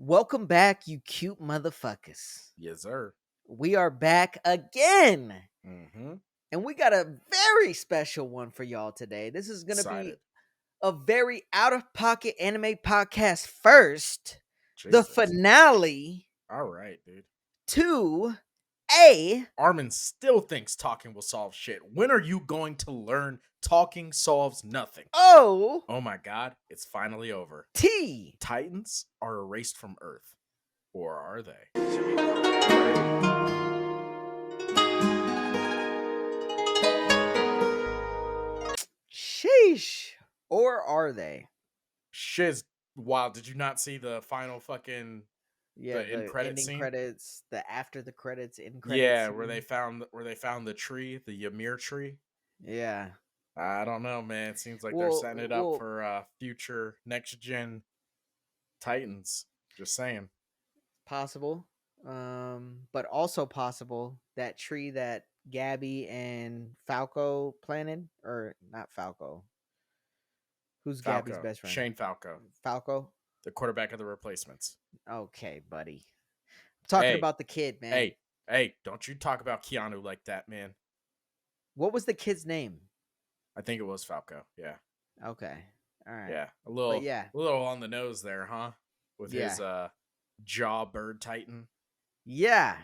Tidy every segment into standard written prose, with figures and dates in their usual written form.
Welcome back, you cute motherfuckers. Yes, sir. We are back again. Mm-hmm. And we got a very special one for y'all today. This is going to be Excited. a very out of pocket anime podcast first. The Jesus. finale All right, dude. to a Armin still thinks talking will solve shit. When are you going to learn talking solves nothing? O Oh my god, it's finally over. T. Titans are erased from Earth. Or are they? Sheesh. Or are they? Shiz. Wow, did you not see the final fucking Yeah, the end credit ending scene? credits, the after the credits, end credits. Yeah, where they found the tree, the Ymir tree. Yeah. I don't know, man. It seems like they're setting it up for future next gen Titans. Just saying. Possible. But also possible that tree that Gabby and Falco planted, or not Falco. Who's Gabby's Falco. best friend? Shane Falco. Falco? The quarterback of the Replacements. Okay, buddy. I'm talking Hey, about the kid, man. Hey, don't you talk about Keanu like that, man. What was the kid's name? I think it was Falco. Yeah. Okay. All right. Yeah. A little on the nose there, huh? With his jaw bird titan. Yeah.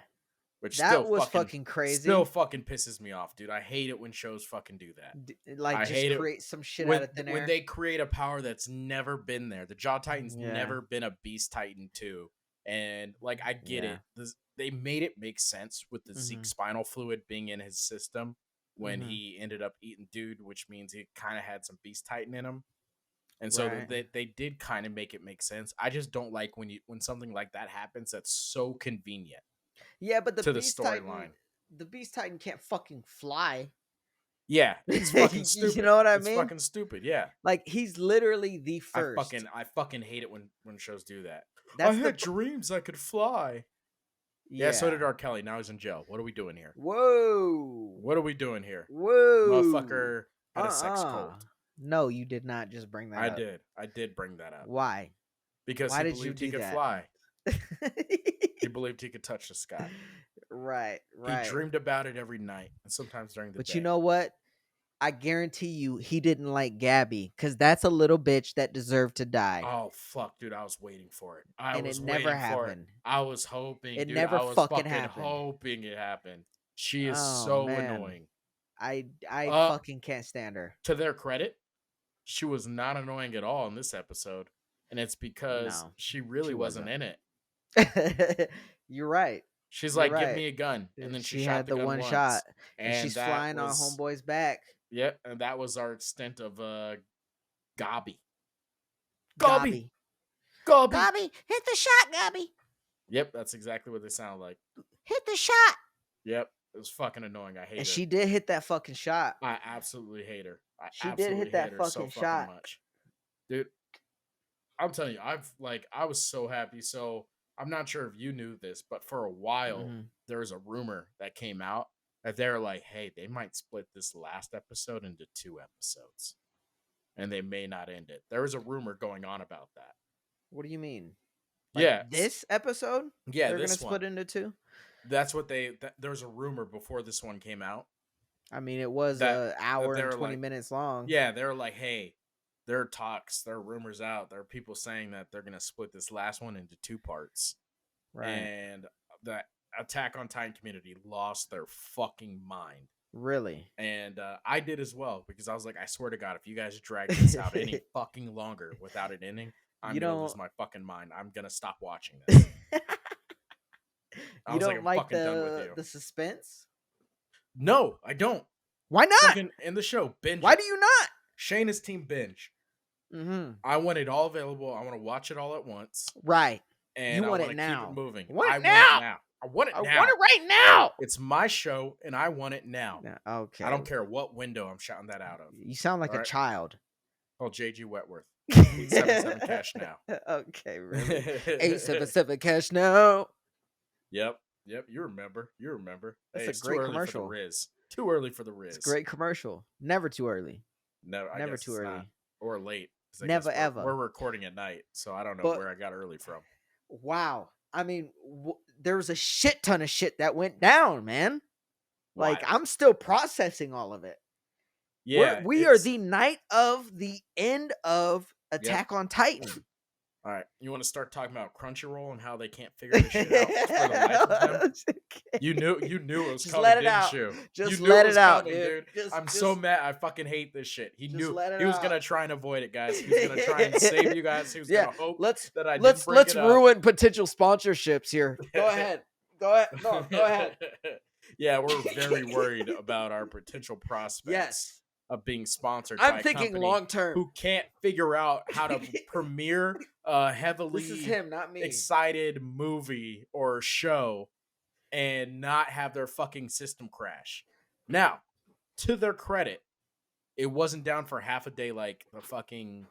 Which that was fucking crazy. Still fucking pisses me off, dude. I hate it when shows fucking do that. Like, just create some shit out of thin air. When they create a power that's never been there. The Jaw Titan's never been a Beast Titan too. And like, I get it. They made it make sense with the Zeke spinal fluid being in his system when he ended up eating dude, which means he kind of had some Beast Titan in him. And so they did kind of make it make sense. I just don't like when something like that happens that's so convenient. Yeah, but the Beast storyline. The Beast Titan can't fucking fly. Yeah, it's fucking stupid. You know what I mean? It's fucking stupid. Yeah, like, he's literally the first. I fucking hate it when shows do that. That's I had dreams I could fly. Yeah, so did R. Kelly. Now he's in jail. What are we doing here? Whoa! What are we doing here? Whoa! Motherfucker had a sex cult. No, you did not just bring that up. I did bring that up. Why? Because he believed he could fly. He believed he could touch the sky. Right. He dreamed about it every night and sometimes during the day. But you know what? I guarantee you he didn't like Gabby, because that's a little bitch that deserved to die. Oh, fuck, dude. I was waiting for it. It never happened. I was hoping. It dude. never I was fucking happened. Hoping it happened. She is so annoying. I fucking can't stand her. To their credit, she was not annoying at all in this episode. And it's because she wasn't in it. You're right. She's like, give me a gun. And then she shot had the gun one once. shot. And she's flying on homeboy's back. Yep, and that was our stint of Gobby. Gobby, hit the shot, Gobby. Yep, that's exactly what they sound like. Hit the shot. Yep, it was fucking annoying. I hate her. And she did hit that fucking shot. I absolutely hate her. She did hit that fucking shot. Much. Dude, I'm telling you, I was so happy. So I'm not sure if you knew this, but for a while there was a rumor that came out that they're like, hey, they might split this last episode into 2 episodes. And they may not end it. There was a rumor going on about that. What do you mean? This episode? Yeah, they're going to split into 2? That's what there was a rumor before this one came out. I mean, it was an hour and 20 minutes long. Yeah, they were like, hey, there are talks, there are rumors out. There are people saying that they're going to split this last one into 2 parts. Right. And the Attack on Titan community lost their fucking mind. Really? And I did as well, because I was like, I swear to God, if you guys drag this out any fucking longer without it ending, I'm going to lose my fucking mind. I'm going to stop watching this. You don't like the suspense? No, I don't. Why not? Fucking in the show, binge. Why do you not? Shane is team binge. I want it all available. I want to watch it all at once. Right. And you want it now. Keep it moving. I want it now. I want it now. I want it right now. It's my show, and I want it now. Okay. I don't care what window I'm shouting that out of. You sound like a child. Call JG Wetworth. 877 cash now. Okay, really? 877 cash now. Yep. You remember. That's a great commercial. Too early for the Riz. It's a great commercial. Never too early. Never too early. Or late. Never ever. We're recording at night, so I don't know where I got early from. wow. I mean, there was a shit ton of shit that went down, man. Like, Wild. I'm still processing all of it. Yeah, We are it's the night of the end of yep. Attack on Titan. All right, you want to start talking about Crunchyroll and how they can't figure this shit out for the life of them? You knew it was Just let coming, it didn't out. you? You Just knew it let it was out, coming, dude. dude. Just I'm so just mad. I fucking hate this shit. He just knew let it he was out. gonna try and avoid it, guys. He was gonna try and save you guys. He was Yeah, gonna hope let's that I didn't let's bring let's it up. ruin potential sponsorships here. Go ahead. Go ahead. No, go ahead. Yeah, we're very worried about our potential prospects Yes. of being sponsored I'm by a thinking company long term. who can't figure out how to premiere a This is heavily him, not me. excited movie or show and not have their fucking system crash. Now, to their credit, it wasn't down for half a day like the fucking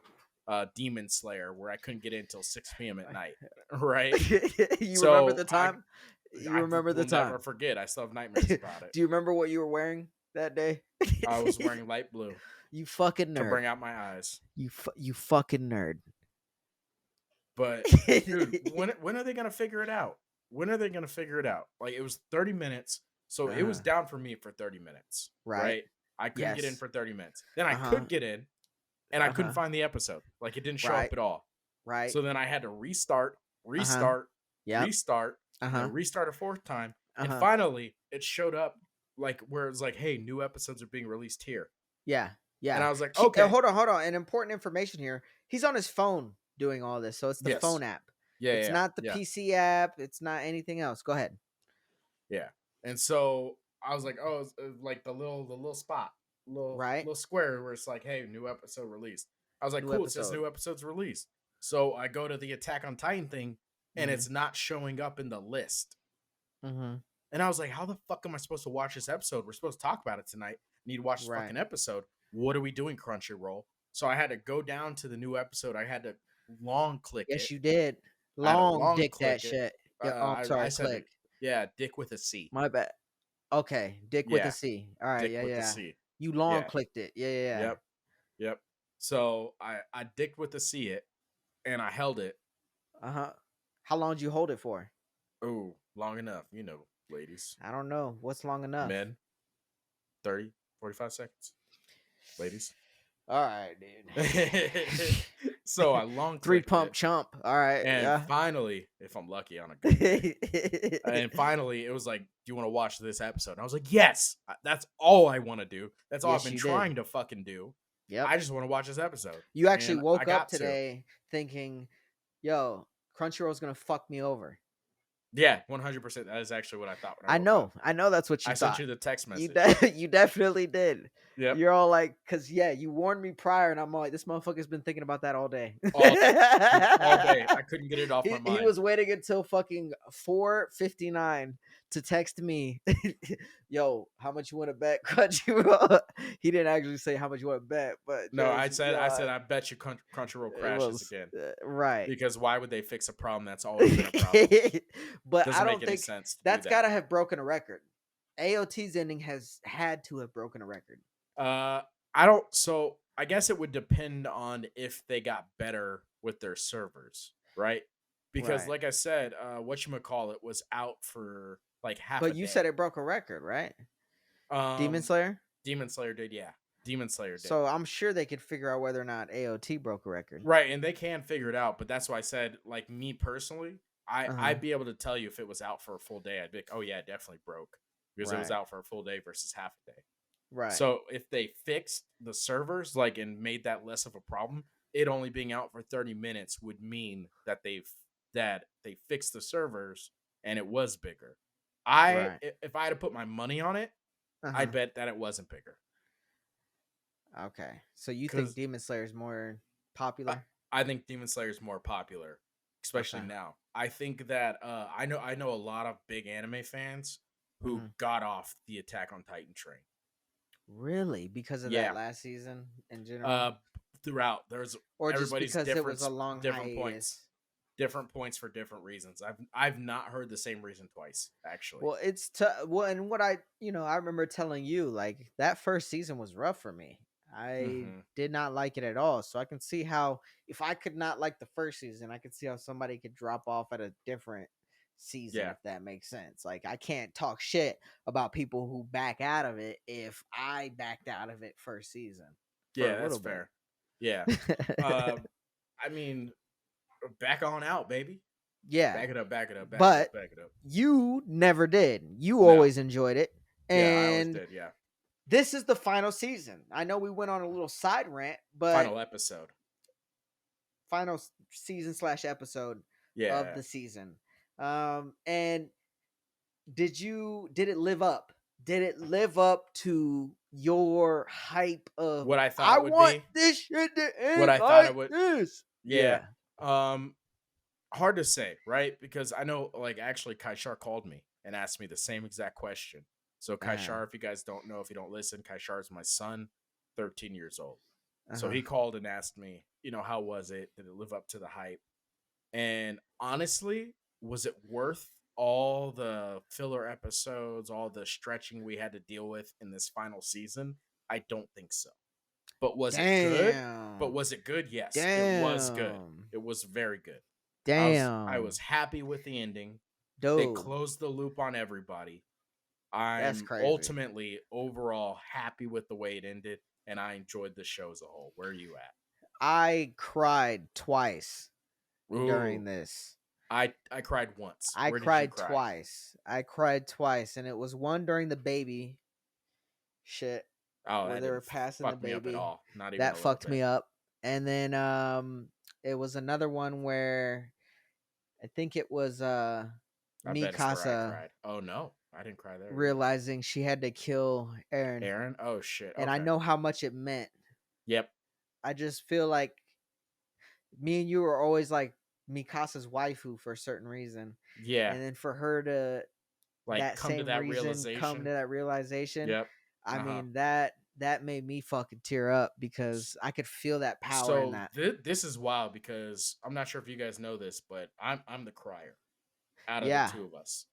Demon Slayer where I couldn't get in until 6 p.m. at night. Right? You remember So the time? You I remember the will never time? forget. I still have nightmares about it. Do you remember what you were wearing that day? I was wearing light blue You fucking to nerd. bring out my eyes. You fucking nerd. But dude, when are they gonna figure it out? When are they gonna figure it out? Like it was 30 minutes, so it was Uh-huh. down for me for 30 minutes. Right. Right? I couldn't get in Yes. for 30 minutes. Then I Uh-huh. could get in, and I couldn't Uh-huh. find the episode. Like it didn't show Right. up at all. Right. So then I had to restart, Uh-huh. restart, Yep. restart, and Uh-huh. then restart a fourth time. And Uh-huh. finally, it showed up like where it's like, "Hey, new episodes are being released here." Yeah. And Yeah. I was like, "Okay, Hold on. An important information here. He's on his phone doing all this, so it's the yes, phone app. yeah, It's yeah, not the yeah, PC app. It's not anything else. Go ahead. yeah." And so I was like, "Oh, it's, like the little spot, Right. little square where it's like, hey, new episode released." I was like, New "Cool, it says episode. new episodes released." So I go to the Attack on Titan thing, and Mm-hmm. it's not showing up in the list. Mm-hmm. And I was like, how the fuck am I supposed to watch this episode? We're supposed to talk about it tonight. I need to watch this Right. fucking episode. What are we doing, Crunchyroll? So I had to go down to the new episode. I had to long click Yes, it. you did. I had to Long long dick that click it. shit. Yeah. Oh, I'm I sorry. said, Click. yeah, dick with a C. My bad. Okay. Dick with a Yeah, C. All right. dick Yeah. with a Yeah. C. You long Yeah. clicked it. Yeah. Yeah. Yep. Yep. So I dicked with a C it and I held it. Yeah. Uh-huh. How long did you hold it for? Oh, long enough. You know, ladies, I don't know. What's long enough? men, 30, 45 seconds. Ladies. All right, So I dude. long Three clicked pump it. chump. All right. And Yeah. finally, if I'm lucky on a good day, and finally it was like, "Do you want to watch this episode?" And I was like, "Yes, that's all I want to do. That's all I've Yes, been you did. trying to fucking do. Yep. I just want to watch this episode." You actually And I woke up got to. today thinking, yo, Crunchyroll's gonna fuck me over. Yeah, 100%. That is actually what I thought when I I woke know. up. I know that's what you I sent thought. you the text You message. you definitely did. Yep. You're all like, cause yeah, you warned me prior, and I'm all like, this motherfucker's been thinking about that all day. All day. Dude, all day. I couldn't get it off my He mind. was waiting until fucking 4:59 to text me, yo, how much you want to bet Crunchyroll? He didn't actually say how much you want to bet, but No, I just said, I bet you Crunchyroll it crashes was again. right. Because why would they fix a problem that's always been a problem? But I Doesn't make don't any think sense to do that's that. got to have broken a record. AOT's ending has had to have broken a record. I don't. So I guess it would depend on if they got better with their servers, right? Because, Right. like I said, whatchamacallit was out for like half. But a you day. said it broke a record, right? Demon Um, Slayer? Demon Slayer did, yeah. Demon Slayer did. So I'm sure they could figure out whether or not AOT broke a record. Right, and they can figure it out, but that's why I said, like, me personally, Uh-huh. I'd be able to tell you if it was out for a full day. I'd be like, oh yeah, it definitely broke because it was Right. out for a full day versus half a day. Right. So if they fixed the servers, like, and made that less of a problem, it only being out for 30 minutes would mean that they fixed the servers and it was bigger. Right. If I had to put my money on it, Uh-huh. I'd bet that it wasn't bigger. Okay. So you think Demon Slayer is more popular? I think Demon Slayer is more popular, especially Okay. now. I think that I know a lot of big anime fans who Mhm. got off the Attack on Titan train. Really? Because of Yeah. that last season in general? Throughout, there's Or just everybody's because it was a long different hiatus? different points for different reasons. I've not heard the same reason twice, actually. Well, and what I remember telling you, like, that first season was rough for me. I Mm-hmm. did not like it at all. So I can see how, if I could not like the first season, I could see how somebody could drop off at a different season, Yeah. if that makes sense. Like, I can't talk shit about people who back out of it if I backed out of it first season for Yeah, a that's little bit. fair. Yeah. Um, I mean, back on out, baby. Yeah. Back it up, back it up, back it But up, back it up. you never did. You No. always enjoyed it. Yeah, I always And did. Yeah. this is the final season. I know we went on a little side rant, but Final episode. final season / episode of Yeah. the season. And did it live up? Did it live up to your hype of What I thought I it would want be. this shit to What end I thought it like would. this? Yeah. Yeah. Hard to say, right? Because I know, like, actually, Kaishar called me and asked me the same exact question. So, Kaishar, if you guys don't know, if you don't listen, Kaishar is my son, 13 years old. So he called and asked me, how was it? Did it live up to the hype? And honestly, was it worth all the filler episodes, all the stretching we had to deal with in this final season? I don't think so. But was it good? But was it good? Yes, it was good. It was very good. I was happy with the ending. Dude. They closed the loop on everybody. That's I'm crazy. ultimately overall happy with the way it ended, and I enjoyed the show as a whole. Where are you at? I cried twice during Ooh. this. I cried once. I Where did you cried cry? twice. I cried twice, and it was one during the baby shit Oh, where that they were didn't passing the fuck me up at baby. all. Not even That a little fucked bit. me up. And then it was another one where I think it was I bet it's where I Mikasa cried. Oh no, I didn't cry there. Either. realizing she had to kill Eren. Eren? Oh shit. And I know how much it meant. Yep. I just feel like me and you were always like Mikasa's waifu for a certain reason. Yeah. And then for her to like come to that realization. Yep. I mean, that made me fucking tear up because I could feel that power in that. This is wild because I'm not sure if you guys know this, but I'm the crier out of the two of us.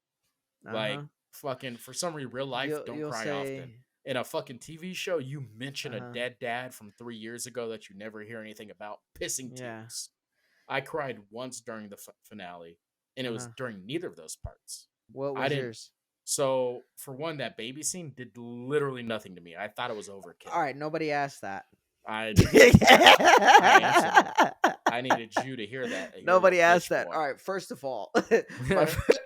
Like fucking for some reason, real life don't cry often. In a fucking TV show, you mention a dead dad from 3 years ago that you never hear anything about, pissing tears. I cried once during the finale, and it was during neither of those parts. What was yours? So, for one, that baby scene did literally nothing to me. I thought it was overkill. All right, nobody asked that. I needed you to hear that. Nobody asked that. All right, first of all,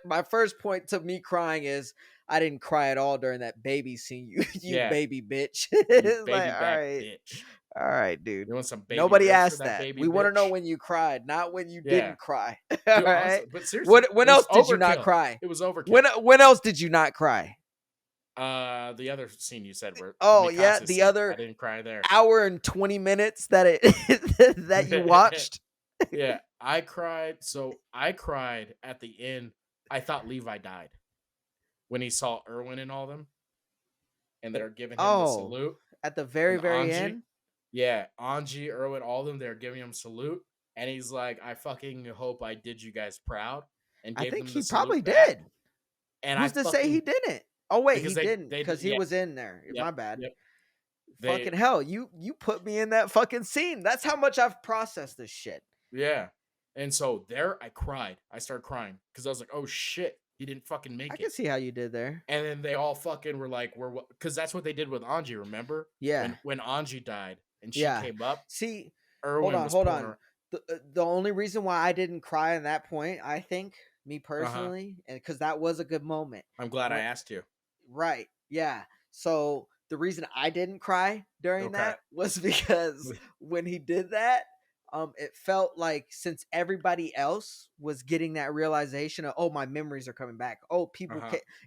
my first point to me crying is I didn't cry at all during that baby scene. You baby bitch. You baby like, back bitch. All right, dude. You want some baby Nobody asked that. We want to know when you cried, not when you didn't cry. All dude, right. honestly, but seriously, when else did you not cry? It was overkill. When else did you not cry? The other scene you said where the scene. other I didn't cry there. Hour and 20 minutes that that you watched. Yeah, I cried. So I cried at the end. I thought Levi died when he saw Erwin and all them, and they're giving him the salute at the very Anji, end. Yeah, Anji, Erwin, all of them. They're giving him salute, and he's like, "I fucking hope I did you guys proud." And I gave think them he the probably back. did. And who's to say he didn't? Oh wait, he didn't because he was in there. Yep, My bad. Yep. Fucking hell, you put me in that fucking scene. That's how much I've processed this shit. Yeah. And so there I cried. I started crying because I was like, oh shit, he didn't fucking make it. I can see how you did there. And then they all fucking were like, because that's what they did with Anji, remember? Yeah. When Anji died and she came up. See, Erwin hold on. The only reason why I didn't cry at that point, I think, me personally, and because that was a good moment. I'm glad I asked you. Right. Yeah. So the reason I didn't cry during that was because when he did that, it felt like since everybody else was getting that realization of, oh, my memories are coming back. Oh, people,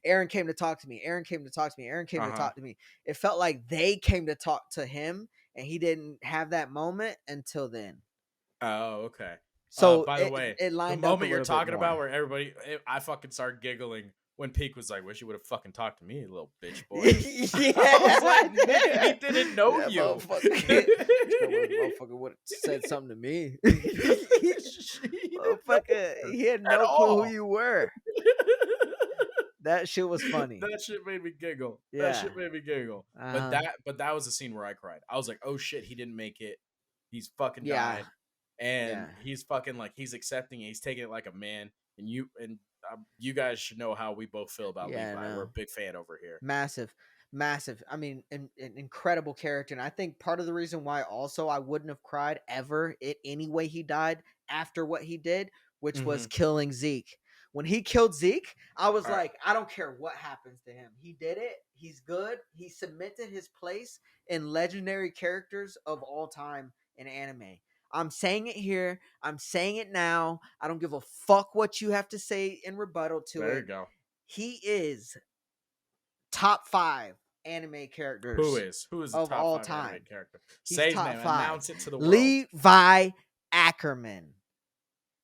Eren came to talk to me. Eren came to talk to me. Eren came to talk to me. It felt like they came to talk to him, and he didn't have that moment until then. Oh, okay. So by the way, it lined the up moment you're talking about where everybody, I fucking started giggling when Peak was like, "Wish you would have fucking talked to me, you little bitch boy." I was like, "Nigga, he didn't know you." Motherfucker would have said something to me. Motherfucker, he had no clue who you were. That shit was funny. That shit made me giggle. That Yeah. shit made me giggle. Uh-huh. But that was the scene where I cried. I was like, oh shit, he didn't make it. He's fucking Yeah. died, and Yeah. he's fucking like he's accepting it. He's taking it like a man. And you guys should know how we both feel about Yeah, Levi. We're a no. big fan over here. Massive. I mean, an incredible character. And I think part of the reason why also I wouldn't have cried ever it any way he died after what he did, which was killing Zeke. When he killed Zeke, I was like, I don't care what happens to him. He did it. He's good. He cemented his place in legendary characters of all time in anime. I'm saying it here. I'm saying it now. I don't give a fuck what you have to say in rebuttal to There it. you go. He is top 5 anime characters. Who is the of top all 5 time? anime character? He's Say his top name. 5. Announce it to the world. Levi Ackerman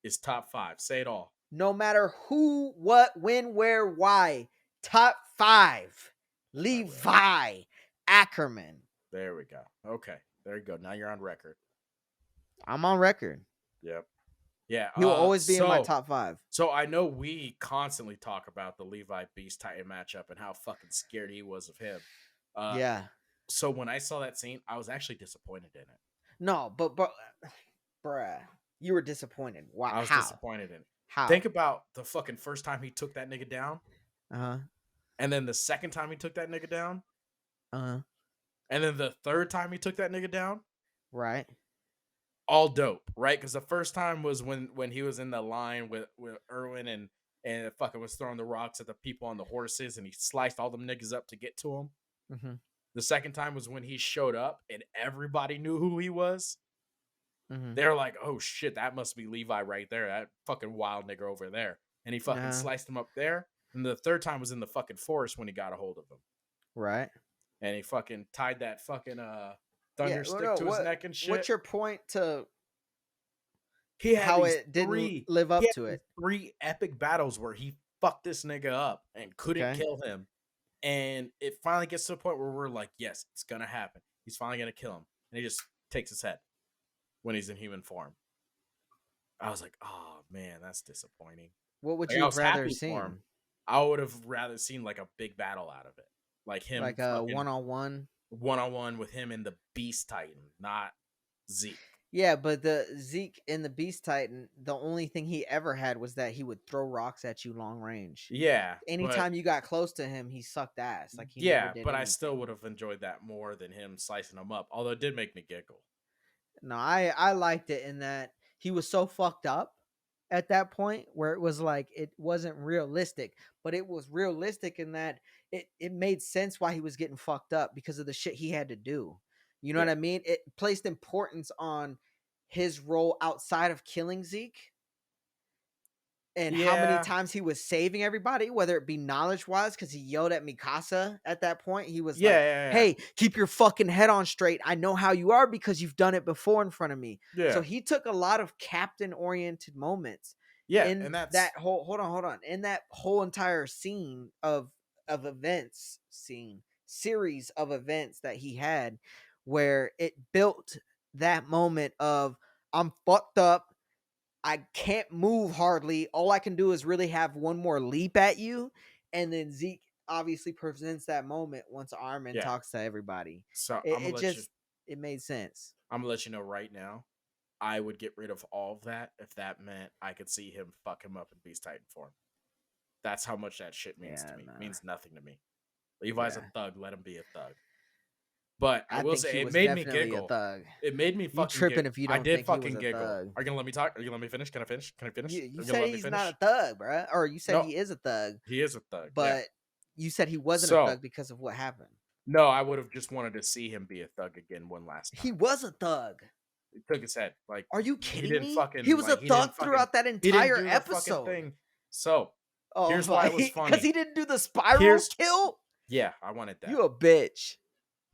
is top 5. Say it all. No matter who, what, when, where, why. Top 5. Levi Ackerman. There we go. Okay. There you go. Now you're on record. I'm on record. Yep. Yeah. He will always be in my top 5. So I know we constantly talk about the Levi Beast Titan matchup and how fucking scared he was of him. Yeah. So when I saw that scene, I was actually disappointed in it. No, but bruh, you were disappointed. Why? I was disappointed in it. How? Think about the fucking first time he took that nigga down. Uh-huh. And then the second time he took that nigga down. Uh-huh. And then the third time he took that nigga down. Right. All dope, right? Because the first time was when he was in the line with Erwin and fucking was throwing the rocks at the people on the horses and he sliced all them niggas up to get to him. Mm-hmm. The second time was when he showed up and everybody knew who he was. Mm-hmm. They're like, oh shit, that must be Levi right there. That fucking wild nigga over there. And he fucking sliced him up there. And the third time was in the fucking forest when he got a hold of him. Right. And he fucking tied that fucking thunder stick to his neck and shit. What's your point to he had how it didn't live up to it? 3 epic battles where he fucked this nigga up and couldn't kill him. And it finally gets to the point where we're like, yes, it's going to happen. He's finally going to kill him. And he just takes his head when he's in human form. I was like, oh, man, that's disappointing. What would you have rather seen? I would have rather seen like a big battle out of it. Like him. Like a one-on-one? One-on-one with him and the Beast Titan, not Zeke. Yeah, but the Zeke in the Beast Titan, the only thing he ever had was that he would throw rocks at you long range. Yeah. Anytime you got close to him, he sucked ass. Like he never did but anything. I still would have enjoyed that more than him slicing him up. Although it did make me giggle. No, I liked it in that he was so fucked up at that point where it was like it wasn't realistic, but it was realistic in that it made sense why he was getting fucked up because of the shit he had to do. You know what I mean? It placed importance on his role outside of killing Zeke and how many times he was saving everybody, whether it be knowledge-wise, because he yelled at Mikasa at that point. He was like, hey, keep your fucking head on straight. I know how you are because you've done it before in front of me. Yeah. So he took a lot of captain-oriented moments. Yeah, and that's that whole hold on. In that whole entire scene of events, series of events that he had, where it built that moment of I'm fucked up. I can't move hardly. All I can do is really have one more leap at you. And then Zeke obviously presents that moment once Armin talks to everybody. So it made sense. I'm going to let you know right now. I would get rid of all of that if that meant I could see him fuck him up in Beast Titan form. That's how much that shit means to me. It means nothing to me. Levi's a thug. Let him be a thug. But I will say it made me giggle. It made me fucking tripping giggle. If you don't I did fucking giggle. Are you gonna let me talk? Are you gonna let me finish? Can I finish? You said he's not a thug, bro. Or you said he is a thug. He is a thug. But you said he wasn't a thug because of what happened. No, I would have just wanted to see him be a thug again one last time. He was a thug. He took his head. Like, are you kidding me? He was a thug throughout that entire episode. Thing. So here's why it was funny. Because he didn't do the spiral kill. Yeah, I wanted that. You a bitch.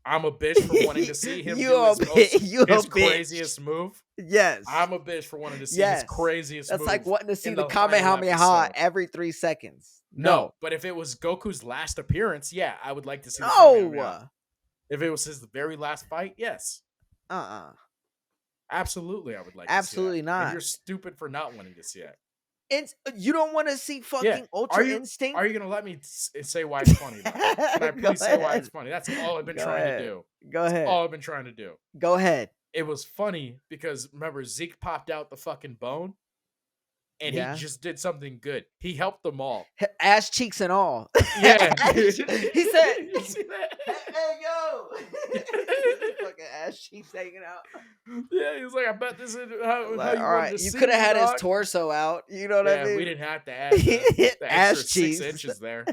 I'm a bitch for wanting to see him do his craziest move. Yes. I'm a bitch for wanting to see his craziest move. That's like wanting to see the Kamehameha every 3 seconds. No, but if it was Goku's last appearance, yeah, I would like to see the Kamehameha. If it was his very last fight, yes. Absolutely, I would like to see that. not. And you're stupid for not wanting to see it. And you don't want to see Yeah. fucking Are Ultra you Instinct? are you gonna let me say why it's funny though? Can I Go please say why it's ahead. funny? That's all I've been Go trying to ahead. do. Go That's ahead. all I've been trying to do. Go ahead. It was funny because remember Zeke popped out the fucking bone and he Yeah. just did something good. He helped them all. Ass cheeks and all. Yeah. He said, You see that? hey, yo. Fucking ass cheeks hanging out. Yeah, he was like, I bet this is how Like, you all wanted right, to you see could have me, had his dog. torso out. You know what I Yeah, we mean? didn't have to add the extra Ass 6 cheeks. inches there.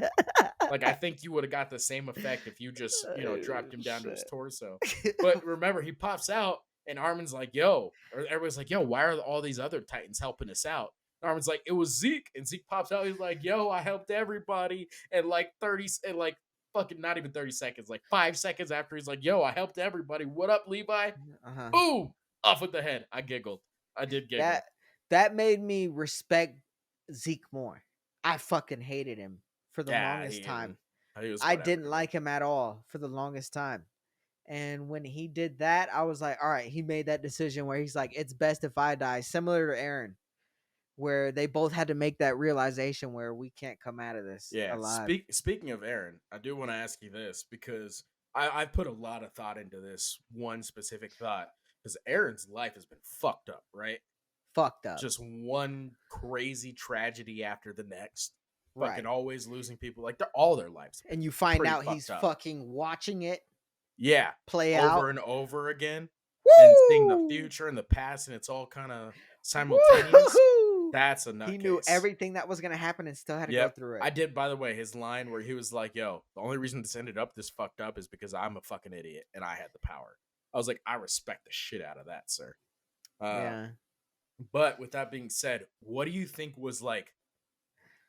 Like, I think you would have got the same effect if you just, dropped him down to his Shit. torso. But remember, he pops out, and Armin's like, yo, or everyone's like, yo, why are all these other Titans helping us out? And Armin's like, it was Zeke. And Zeke pops out. He's like, yo, I helped everybody. And like 30, and like fucking not even 30 seconds, like 5 seconds after, he's like, yo, I helped everybody. What up, Levi? Uh-huh. Boom! Off with the head. I giggled. I did giggle. That made me respect Zeke more. I fucking hated him for the Yeah, longest time. he was I whatever didn't to me. like him at all for the longest time. And when he did that, I was like, all right, he made that decision where he's like, it's best if I die, similar to Eren, where they both had to make that realization where we can't come out of this Yeah. alive. Speaking of Eren, I do want to ask you this because I've put a lot of thought into this one specific thought because Eren's life has been fucked up, right? Fucked up. Just one crazy tragedy after the next. Right. Fucking always losing people. Like all their lives. And you find pretty out he's fucked up. fucking watching it Yeah. play out Over and over again. Woo! And seeing the future and the past, and it's all kind of simultaneous. Woo-hoo! That's a nutcase. He knew everything that was going to happen and still had to go through it. I did, by the way, his line where he was like, yo, the only reason this ended up this fucked up is because I'm a fucking idiot and I had the power. I was like, I respect the shit out of that, sir. Yeah. But with that being said, what do you think was like,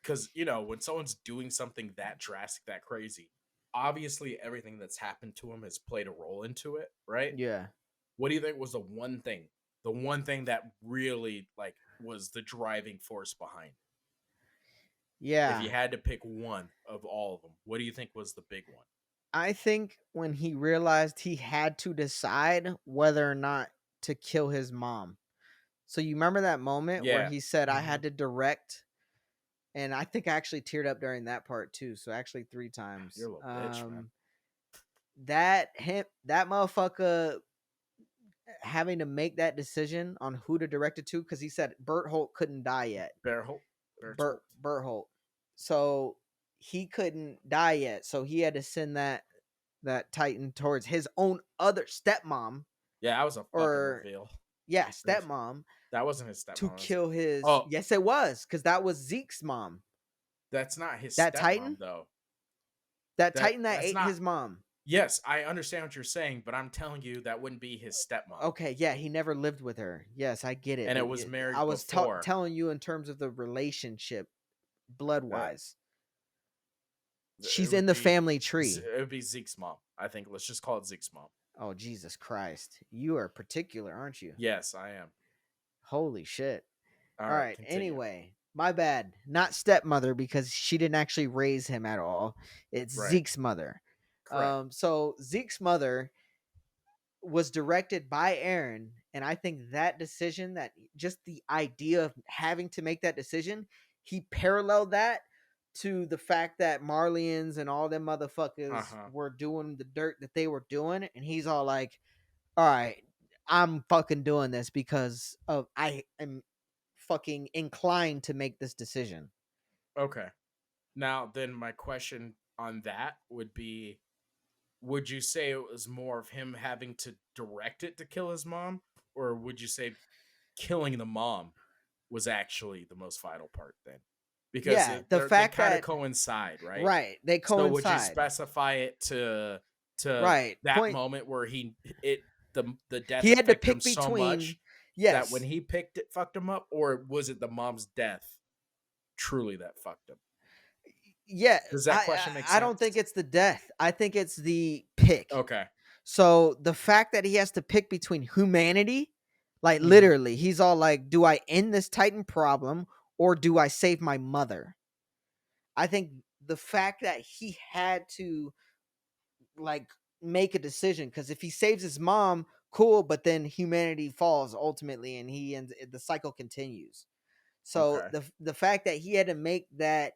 because, when someone's doing something that drastic, that crazy, obviously everything that's happened to him has played a role into it, right? Yeah. What do you think was the one thing that really like was the driving force behind it? Yeah. If you had to pick one of all of them, what do you think was the big one? I think when he realized he had to decide whether or not to kill his mom. So you remember that moment where he said, I had to direct? And I think I actually teared up during that part too. So actually 3 times. You're a little bitch, man. That motherfucker having to make that decision on who to direct it to, because he said Bertholdt couldn't die yet. Bertholdt. So he couldn't die yet. So he had to send that Titan towards his own other stepmom. Yeah, that was a fucking reveal. Yeah, stepmom. That wasn't his stepmom. To kill his. Oh. Yes, it was, because that was Zeke's mom. That's not his that stepmom, Titan? though. That Titan that ate his mom. Yes, I understand what you're saying, but I'm telling you that wouldn't be his stepmom. Okay, yeah, he never lived with her. Yes, I get it. And it was married I was before. telling you in terms of the relationship, blood-wise. She's in the family tree. It would be Zeke's mom. I think let's just call it Zeke's mom. Oh, Jesus Christ. You are particular, aren't you? Yes, I am. Holy shit. All right. Continue. Anyway, my bad. Not stepmother, because she didn't actually raise him at all. It's Zeke's mother. So Zeke's mother was directed by Eren, and I think that decision, that just the idea of having to make that decision, he paralleled that to the fact that Marlians and all them motherfuckers were doing the dirt that they were doing, and he's all like, all right, I'm fucking doing this because of I am fucking inclined to make this decision. Okay. Now, then my question on that would be, would you say it was more of him having to direct it to kill his mom, or would you say killing the mom was actually the most vital part then? Because the fact they kind that of coincide, right? Right, they coincide. So would you specify it to that moment where the death he had to pick him between so much that when he picked it fucked him up, or was it the mom's death truly that fucked him? Yeah. Does that question make sense? I don't think it's the death. I think it's the pick. Okay. So the fact that he has to pick between humanity, like literally, he's all like, do I end this Titan problem or do I save my mother? I think the fact that he had to like make a decision, because if he saves his mom, cool, but then humanity falls ultimately and the cycle continues. So Okay. the fact that he had to make that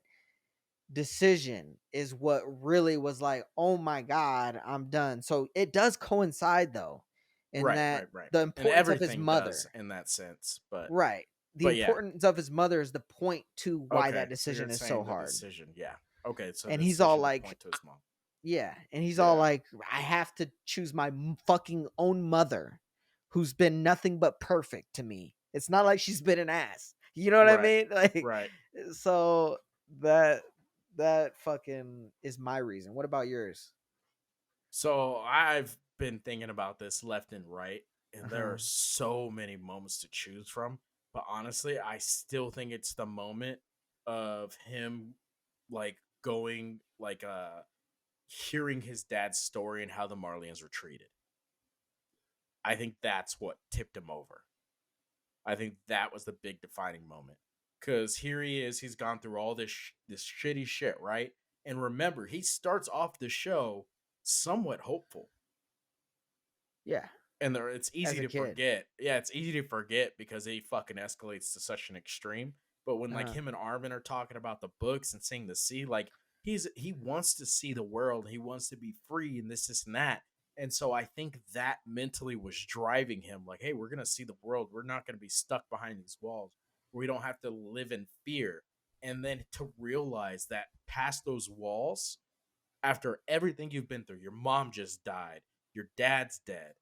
decision is what really was like, oh my god, I'm done. So it does coincide though, in Right, that right, right. the And importance of his everything does mother. in that sense, but Right. The yeah. importance of his mother is the point to why Okay, that so you're decision is so saying the hard. decision, yeah. Okay, so And the he's all decision to like, point to his mom. yeah, and he's all Yeah. like, I have to choose my fucking own mother, who's been nothing but perfect to me. It's not like she's been an ass. You know what I Right. mean? Like, Right. so that that fucking is my reason. What about yours? So I've been thinking about this left and right, and there Uh-huh. are so many moments to choose from. But honestly, I still think it's the moment of him like going like hearing his dad's story and how the Marlians were treated. I think that's what tipped him over. I think that was the big defining moment. Cause here he is, he's gone through all this shitty shit, right? And remember, he starts off the show somewhat hopeful. Yeah, And it's as easy a to kid. forget. Yeah, it's easy to forget because he fucking escalates to such an extreme. But when like Uh, him and Armin are talking about the books and seeing the sea, like he wants to see the world, he wants to be free and this and that. And so I think that mentally was driving him like, hey, we're gonna see the world. We're not gonna be stuck behind these walls. We don't have to live in fear. And then to realize that past those walls, after everything you've been through, your mom just died, your dad's dead,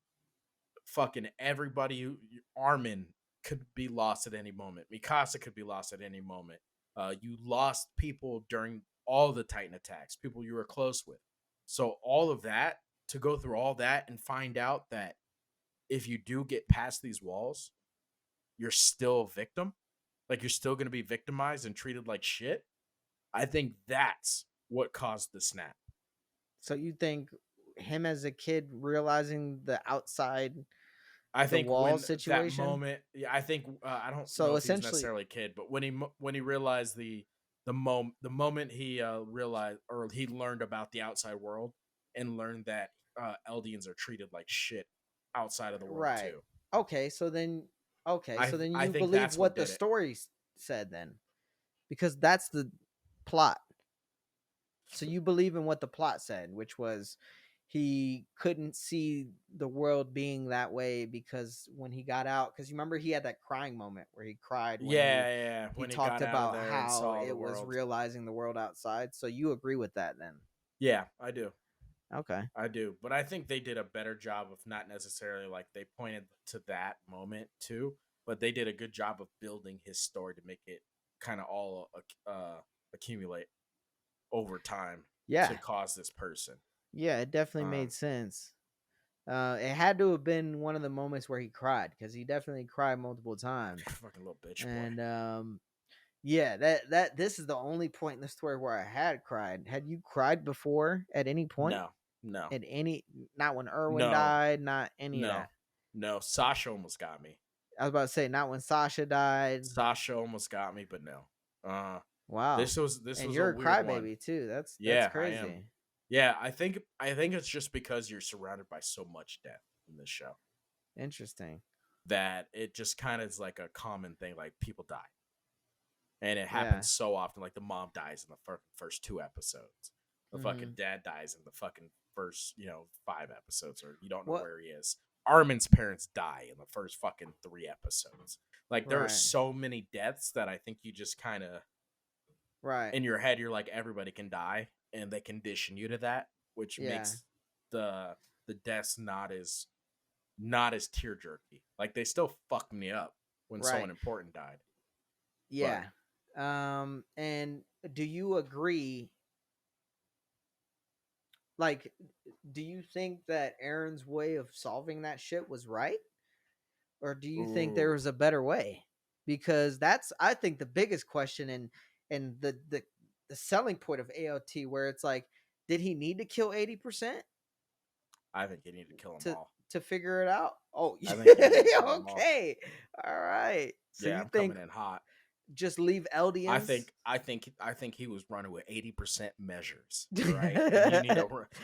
fucking everybody. Armin could be lost at any moment. Mikasa could be lost at any moment. You lost people during all the Titan attacks, people you were close with. So all of that, to go through all that and find out that if you do get past these walls, you're still a victim. Like you're still going to be victimized and treated like shit. I think that's what caused the snap. so you think him as a kid realizing the outside I the think wall when that situation? moment, yeah, I think I don't know So if he was essentially, necessarily a kid, but when he realized the moment he realized or he learned about the outside world and learned that Eldians are treated like shit outside of the world right. too. Okay, so then I you think believe that's what what the did it. story said then, because that's the plot. So you believe in what the plot said, which was he couldn't see the world being that way because when he got out, because you remember he had that crying moment where he cried when Yeah, yeah. he When he talked got out of about there and how saw the it was world. realizing the world outside. So you agree with that then? Yeah, I do. Okay. I do, but I think they did a better job of not necessarily like they pointed to that moment too, but they did a good job of building his story to make it kind of all accumulate over time to Yeah. cause this person. Yeah, it definitely Um, made sense. It had to have been one of the moments where he cried, because he definitely cried multiple times. fucking little bitch boy. And yeah, that this is the only point in the story where I had cried. Had you cried before at any point? No, no, At any, not when Irwin no, died, not any of no, that. no. Sasha almost got me. I was about to say not when Sasha died. Sasha almost got me, but no. Uh, Wow. this And was a you're a weird one. crybaby too. That's Yeah, I am. crazy. Yeah, I think it's just because you're surrounded by so much death in this show Interesting. that it just kind of is like a common thing. Like people die, and it Yeah. happens so often. Like the mom dies in the first two episodes. The fucking Hmm. dad dies in the fucking first 5 episodes, or you don't know What? where he is. Armin's parents die in the first fucking 3 episodes. Like there are Right. so many deaths that I think you just kind of Right. in your head you're like everybody can die, and they condition you to that, which Yeah. makes the deaths not as tear jerky. Like they still fuck me up when Right. someone important died. But Yeah. And do you agree, like, do you think that Aaron's way of solving that shit was right, or do you think there ooh, was a better way? Because that's, I think, the biggest question, and the selling point of AOT, where it's like, did he need to kill 80% I think you need to kill them to all. to figure it out? Oh, I think you need to kill them all. okay, all right. So Yeah, you I'm think coming in hot. just leave Eldians? I think he was running with 80% measures. All right, and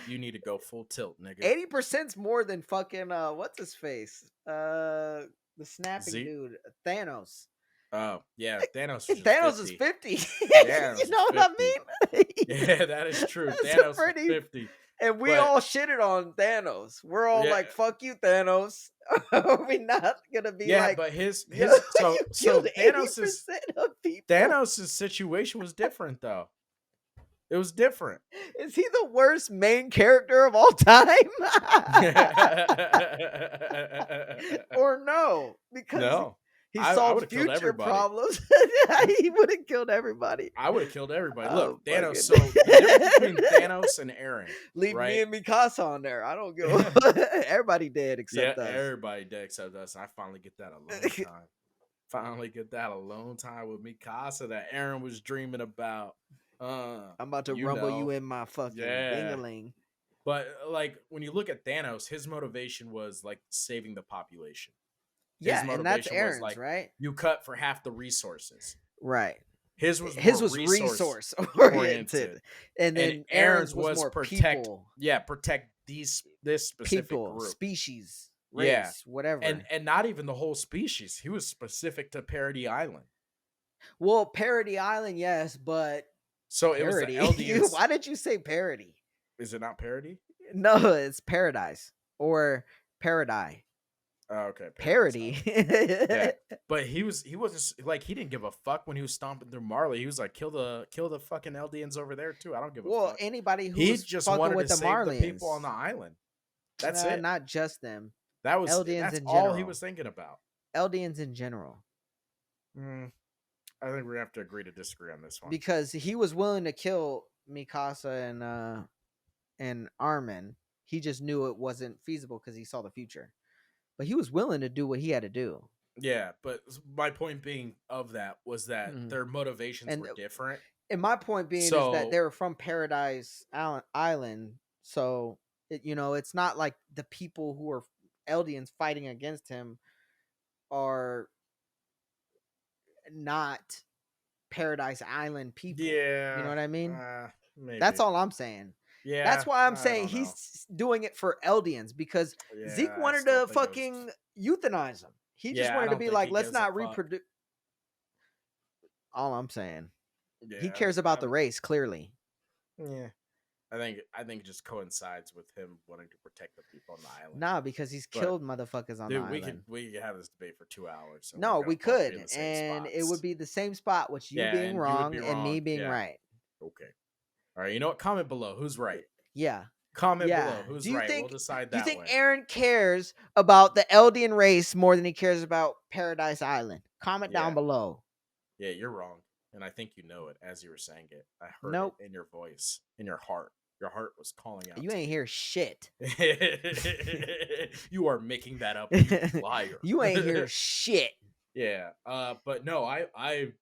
you need to go full tilt, nigga. 80%'s more than fucking what's his face? The snapping Z dude, Thanos. Oh, yeah, Thanos was just Thanos is 50. 50. Thanos You know is what I 50. mean? Yeah, that is true. That's a Thanos was pretty. 50. And we But all shitted on Thanos. We're all yeah, like, "Fuck you, Thanos." Are we not gonna be yeah, like, but his "Yo, his so you killed so 80% of people"? Thanos's situation was different though. It was different. Is he the worst main character of all time? Or no? Because No. he I would solved have killed future everybody. problems. He would have killed everybody. I would have killed everybody. Look, Oh, Thanos. fucking. So the difference between Thanos and Eren, Leave me right? and Mikasa on there. I don't give everybody dead Yeah, except us. everybody dead except us. I finally get that alone time. Finally get that alone time with Mikasa that Eren was dreaming about. I'm about to You rumble you know. in my fucking Yeah. dingaling. But like when you look at Thanos, his motivation was like saving the population. His Yeah, and that's motivation was Aaron's, like right? you cut for half the resources. Right. His was His more was resource resource oriented. oriented, and And then Aaron's Aaron's was was more protect, people, yeah, protect this specific people, group. species, Yeah. race, whatever. And not even the whole species. He was specific to Parody Island. Well, Parody Island, yes, but So it was the parody. Eldians. Why did you say parody? Is it not Parody? No, it's paradise or paradise. Oh, okay. Parody. Yeah. But he wasn't like he didn't give a fuck when he was stomping through Marley. He was like, kill the fucking Eldians over there too. I don't give a Well, fuck. anybody He who's just fucking wanted with to the save the Marlians, people on the island. That's it. not just them. That's Eldians in all he general. was thinking about. Eldians in general. I think we're gonna have to agree to disagree on this one. Because he was willing to kill Mikasa and Armin. He just knew it wasn't feasible because he saw the future. But he was willing to do what he had to do. Yeah, but my point being of that was that their motivations were different. And my point being is that they were from Paradise Island, so it's not like the people who are Eldians fighting against him are not Paradise Island people. Yeah, you know what I mean. Maybe. That's all I'm saying. Yeah, that's why I'm saying he's doing it for Eldians because Zeke wanted to fucking euthanize him. He just wanted to be like, let's not reproduce. All I'm saying, he cares about the race clearly. Yeah, I think it just coincides with him wanting to protect the people on the island. Nah, because he's killed motherfuckers on the island. We could have this debate for 2 hours. So no, we could, and it would be the same spot, with you being wrong and me being right. Okay. All right. You know what? Comment below. Who's right? Yeah. Comment below. Who's right? We'll decide that. Do you think Eren cares about the Eldian race more than he cares about Paradise Island? Comment down below. Yeah, you're wrong. And I think you know it as you were saying it. I heard it in your voice, in your heart. Your heart was calling out. You ain't hear shit. You are making that up, you liar. You ain't hear shit. Yeah. But no, I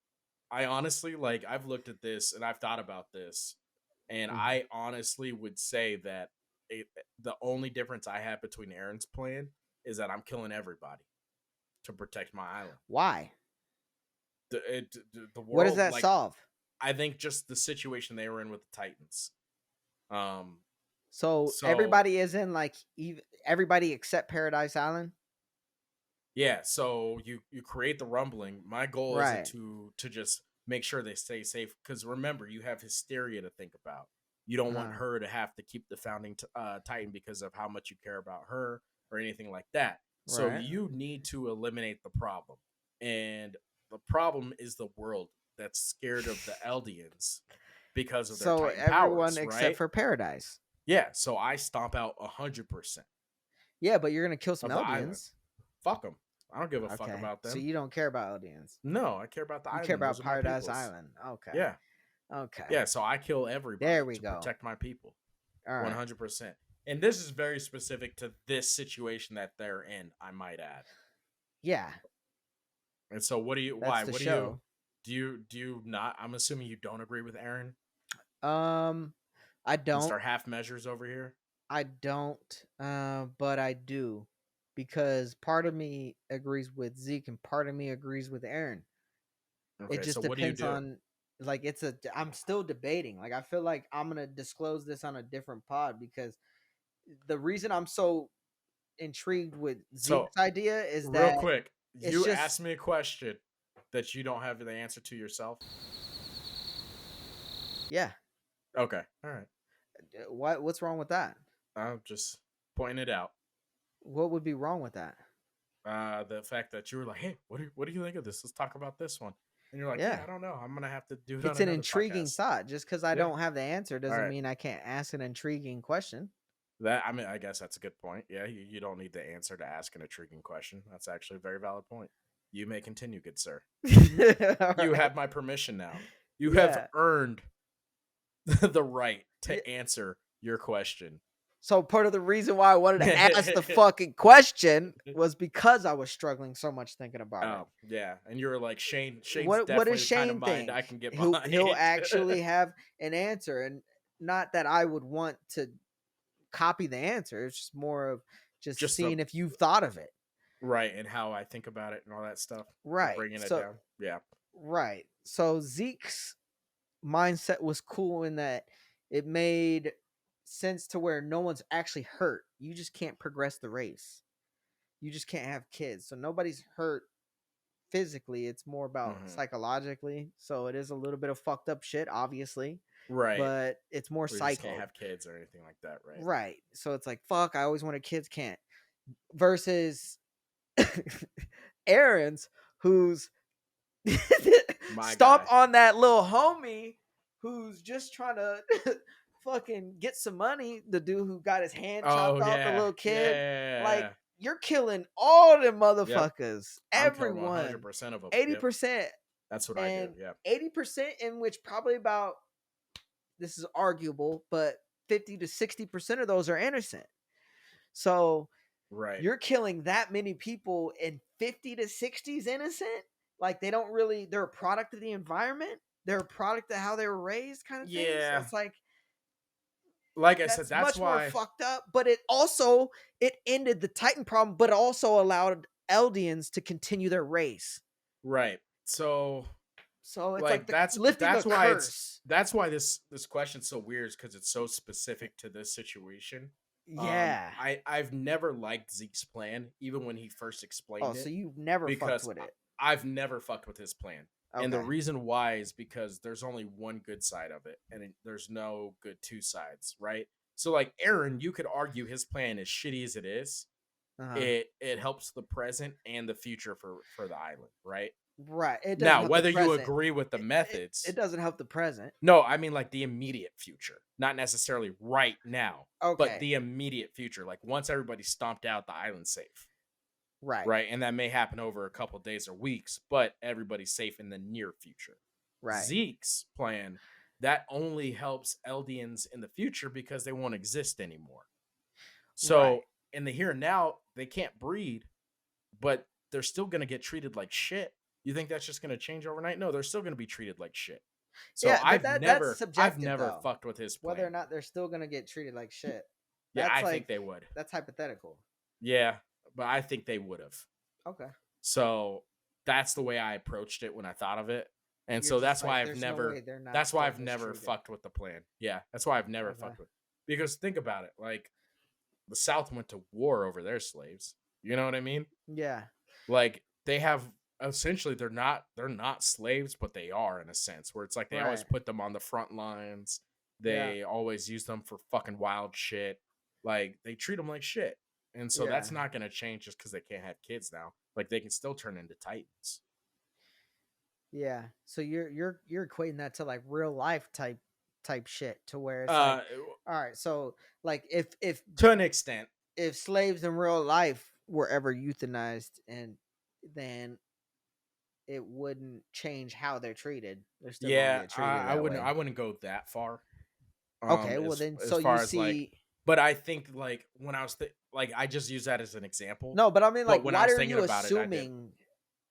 honestly, like, I've looked at this and I've thought about this. And I honestly would say that the only difference I have between Eren's plan is that I'm killing everybody to protect my island. Why? The world, what does that solve? I think just the situation they were in with the Titans. So everybody is in everybody except Paradise Island. Yeah. So you create the rumbling. My goal isn't to just make sure they stay safe, because remember, you have Hysteria to think about. You don't want her to have to keep the founding Titan because of how much you care about her or anything like that. So you need to eliminate the problem, and the problem is the world that's scared of the Eldians because of their Titan powers, except for Paradise. Yeah, so I stomp out 100%. Yeah, but you're gonna kill some Eldians. Fuck them. I don't give a fuck about them. So you don't care about Eldians? No, I care about the island. You care about Paradise Island. Okay. Yeah. Okay. Yeah, so I kill everybody. There we go. Protect my people. All right. 100%. And this is very specific to this situation that they're in, I might add. Yeah. And so what do you That's why? What do you not, I'm assuming you don't agree with Eren? I don't. Mr. Half Measures over here? I don't, but I do. Because part of me agrees with Zeke and part of me agrees with Eren. Okay, it just depends on, like, I'm still debating. Like, I feel like I'm going to disclose this on a different pod, because the reason I'm so intrigued with Zeke's idea is that... Real quick, you asked me a question. that you don't have the answer to yourself? Yeah. Okay. All right. What's wrong with that? I'm just pointing it out. What would be wrong with that? The fact that you were like, "Hey, what do you think of this? Let's talk about this one." And you're like, "Yeah, Yeah. I don't know. I'm gonna have to do it on It's an another intriguing podcast." thought. Just because I Yeah. don't have the answer All doesn't right. mean I can't ask an intriguing question. That I mean, I guess that's a good point. Yeah, you don't need the answer to ask an intriguing question. That's actually a very valid point. You may continue, good sir. You Right. have my permission now. You have Yeah. earned the right Yeah. to answer your question. So part of the reason why I wanted to ask the fucking question was because I was struggling so much thinking about it. Oh, yeah. And you were like, Shane's What does definitely the kind of Shane mind think? I can get He'll behind. actually have an answer, and not that I would want to copy the answer. It's just more of just Just the seeing if you've thought of it. right, and how I think about it and all that stuff. And Right. bringing it So down. Yeah. right. So Zeke's mindset was cool in that it made sense to where no one's actually hurt. You just can't progress the race. You just can't have kids. So nobody's hurt physically. It's more about psychologically. So it is a little bit of fucked up shit, obviously, Right. but it's more We just can't psycho. have kids or anything like that, right? Right. So it's like, fuck, I always wanted kids, can't. Versus Aaron's, who's stomp guy. on that little homie who's just trying to fucking get some money. The dude who got his hand chopped off, the little kid. Yeah. Like, you're killing all them Yep. motherfuckers. I'm killing Everyone. 100% of them. 80%. That's what I do. And Yeah. 80% in which probably about, this is arguable, but 50 to 60% of those are innocent. So Right. you're killing that many people, and 50 to 60 is innocent. Like, they don't really, they're a product of the environment. They're a product of how they were raised, kind of thing. So it's like I said, that's much why more fucked up. But it ended the Titan problem, but it also allowed Eldians to continue their race. Right. So it's like that's why curse. That's why this question's so weird, because it's so specific to this situation. Yeah. I've never liked Zeke's plan, even when he first explained it. So you've never fucked with it. I've never fucked with his plan. Okay. And the reason why is because there's only one good side of it, and there's no good two sides, right? So like Eren, you could argue his plan, as shitty as it is, it helps the present and the future for the island, right? Right. Now, whether you agree with the methods, it doesn't help the present. No, I mean like the immediate future, not necessarily right now, but the immediate future. Like once everybody's stomped out, the island's safe. Right. Right. And that may happen over a couple of days or weeks, but everybody's safe in the near future. Right. Zeke's plan, that only helps Eldians in the future because they won't exist anymore. So in the here and now, they can't breed, but they're still going to get treated like shit. You think that's just going to change overnight? No, they're still going to be treated like shit. So yeah, I've never though. fucked with his plan. Whether or not they're still going to get treated like shit. Yeah, I think they would. That's hypothetical. Yeah, but I think they would have. Okay. So that's the way I approached it when I thought of it. And so that's why I've never fucked with the plan. Yeah, that's why I've never fucked with it. Because think about it, like the South went to war over their slaves. You know what I mean? Yeah. Like they have essentially they're not slaves, but they are in a sense, where it's like they always put them on the front lines. They always use them for fucking wild shit. Like they treat them like shit. And so that's not going to change just because they can't have kids now. Like they can still turn into Titans. Yeah. So you're equating that to like real life type shit, to where it's like, all right, so like if to an extent, if slaves in real life were ever euthanized, and then it wouldn't change how they're treated. They're still gonna get treated I wouldn't go that far. Okay, well then, so you see, like, but I think like when I was I just use that as an example. No, but I mean, like, when why are you assuming?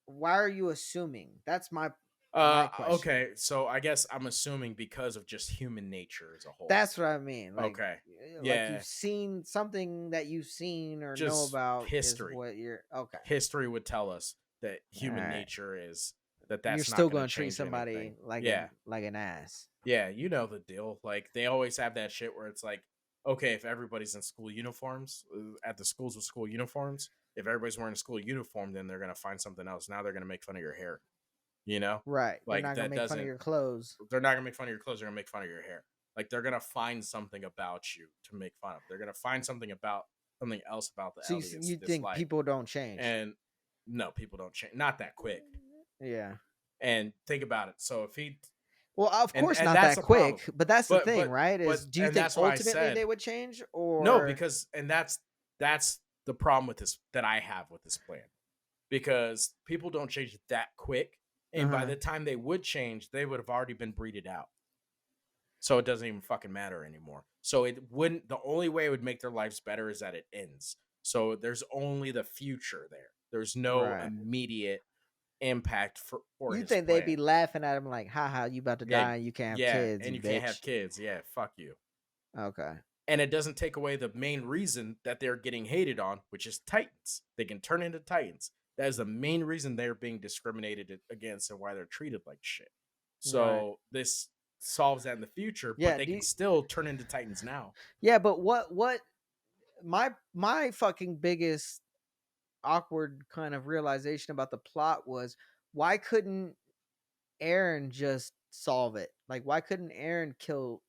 Why are you assuming? That's my question. Okay, so I guess I'm assuming because of just human nature as a whole. That's what I mean. Like, okay, like you've seen something that you've seen or just know about history. What you're okay? History would tell us that human nature is that's you're still going to treat somebody like like an ass. Yeah, you know the deal. Like they always have that shit where it's like, okay, if everybody's in school uniforms at the schools with school uniforms, if everybody's wearing a school uniform, then they're gonna find something else. Now they're gonna make fun of your hair. You know, Right. They're like not gonna that make fun of doesn't. your clothes. They're not gonna make fun of your clothes. They're gonna make fun of your hair. Like they're gonna find something about you to make fun of. They're gonna find something else about the So aliens you to think dislike. people don't change? And no, people don't change. Not that quick. Yeah. And think about it. So if he Well, of course and not that's that a problem. quick, but that's the But thing, but right? but Is do you and think that's why I ultimately said they would change no, or because and that's the problem with this that I have with this plan. Because people don't change that quick. And by uh-huh. the time they would change, they would have already been breeded out. So it doesn't even fucking matter anymore. So it wouldn't. The only way it would make their lives better is that it ends. So there's only the future there. There's no Right. immediate impact for You his think they'd be plan. laughing at him like, haha, you about to Yeah, die and you can't have yeah, kids, and you you can't have bitch. kids. Yeah, fuck you. Okay. And it doesn't take away the main reason that they're getting hated on, which is Titans. They can turn into Titans. That is the main reason they're being discriminated against and why they're treated like shit. Right. So this solves that in the future, but Yeah, they can still turn into Titans now. yeah, but what my fucking biggest awkward kind of realization about the plot was why couldn't Eren just solve it? Like why couldn't Eren kill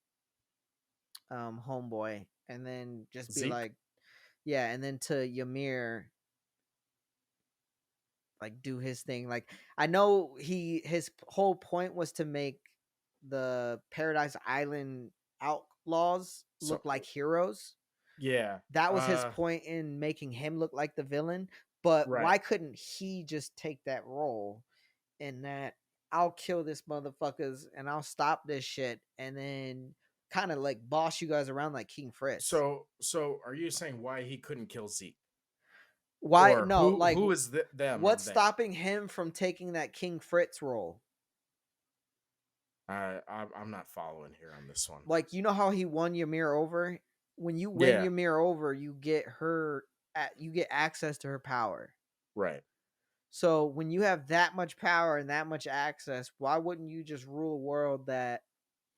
homeboy and then just be Zeke? like, yeah, and then to Ymir like do his thing. Like I know his whole point was to make the Paradise Island outlaws So look like heroes. yeah. That was his point in making him look like the villain. But Right. why couldn't he just take that role in that I'll kill this motherfuckers and I'll stop this shit and then kind of like boss you guys around like King Fritz? So are you saying why he couldn't kill Zeke? Why Or no, like who is them and what's they? stopping him from taking that King Fritz role? I'm not following here on this one. Like you know how he won Ymir over? When you win Yeah. Ymir over, you get you get access to her power. Right. So when you have that much power and that much access, why wouldn't you just rule a world that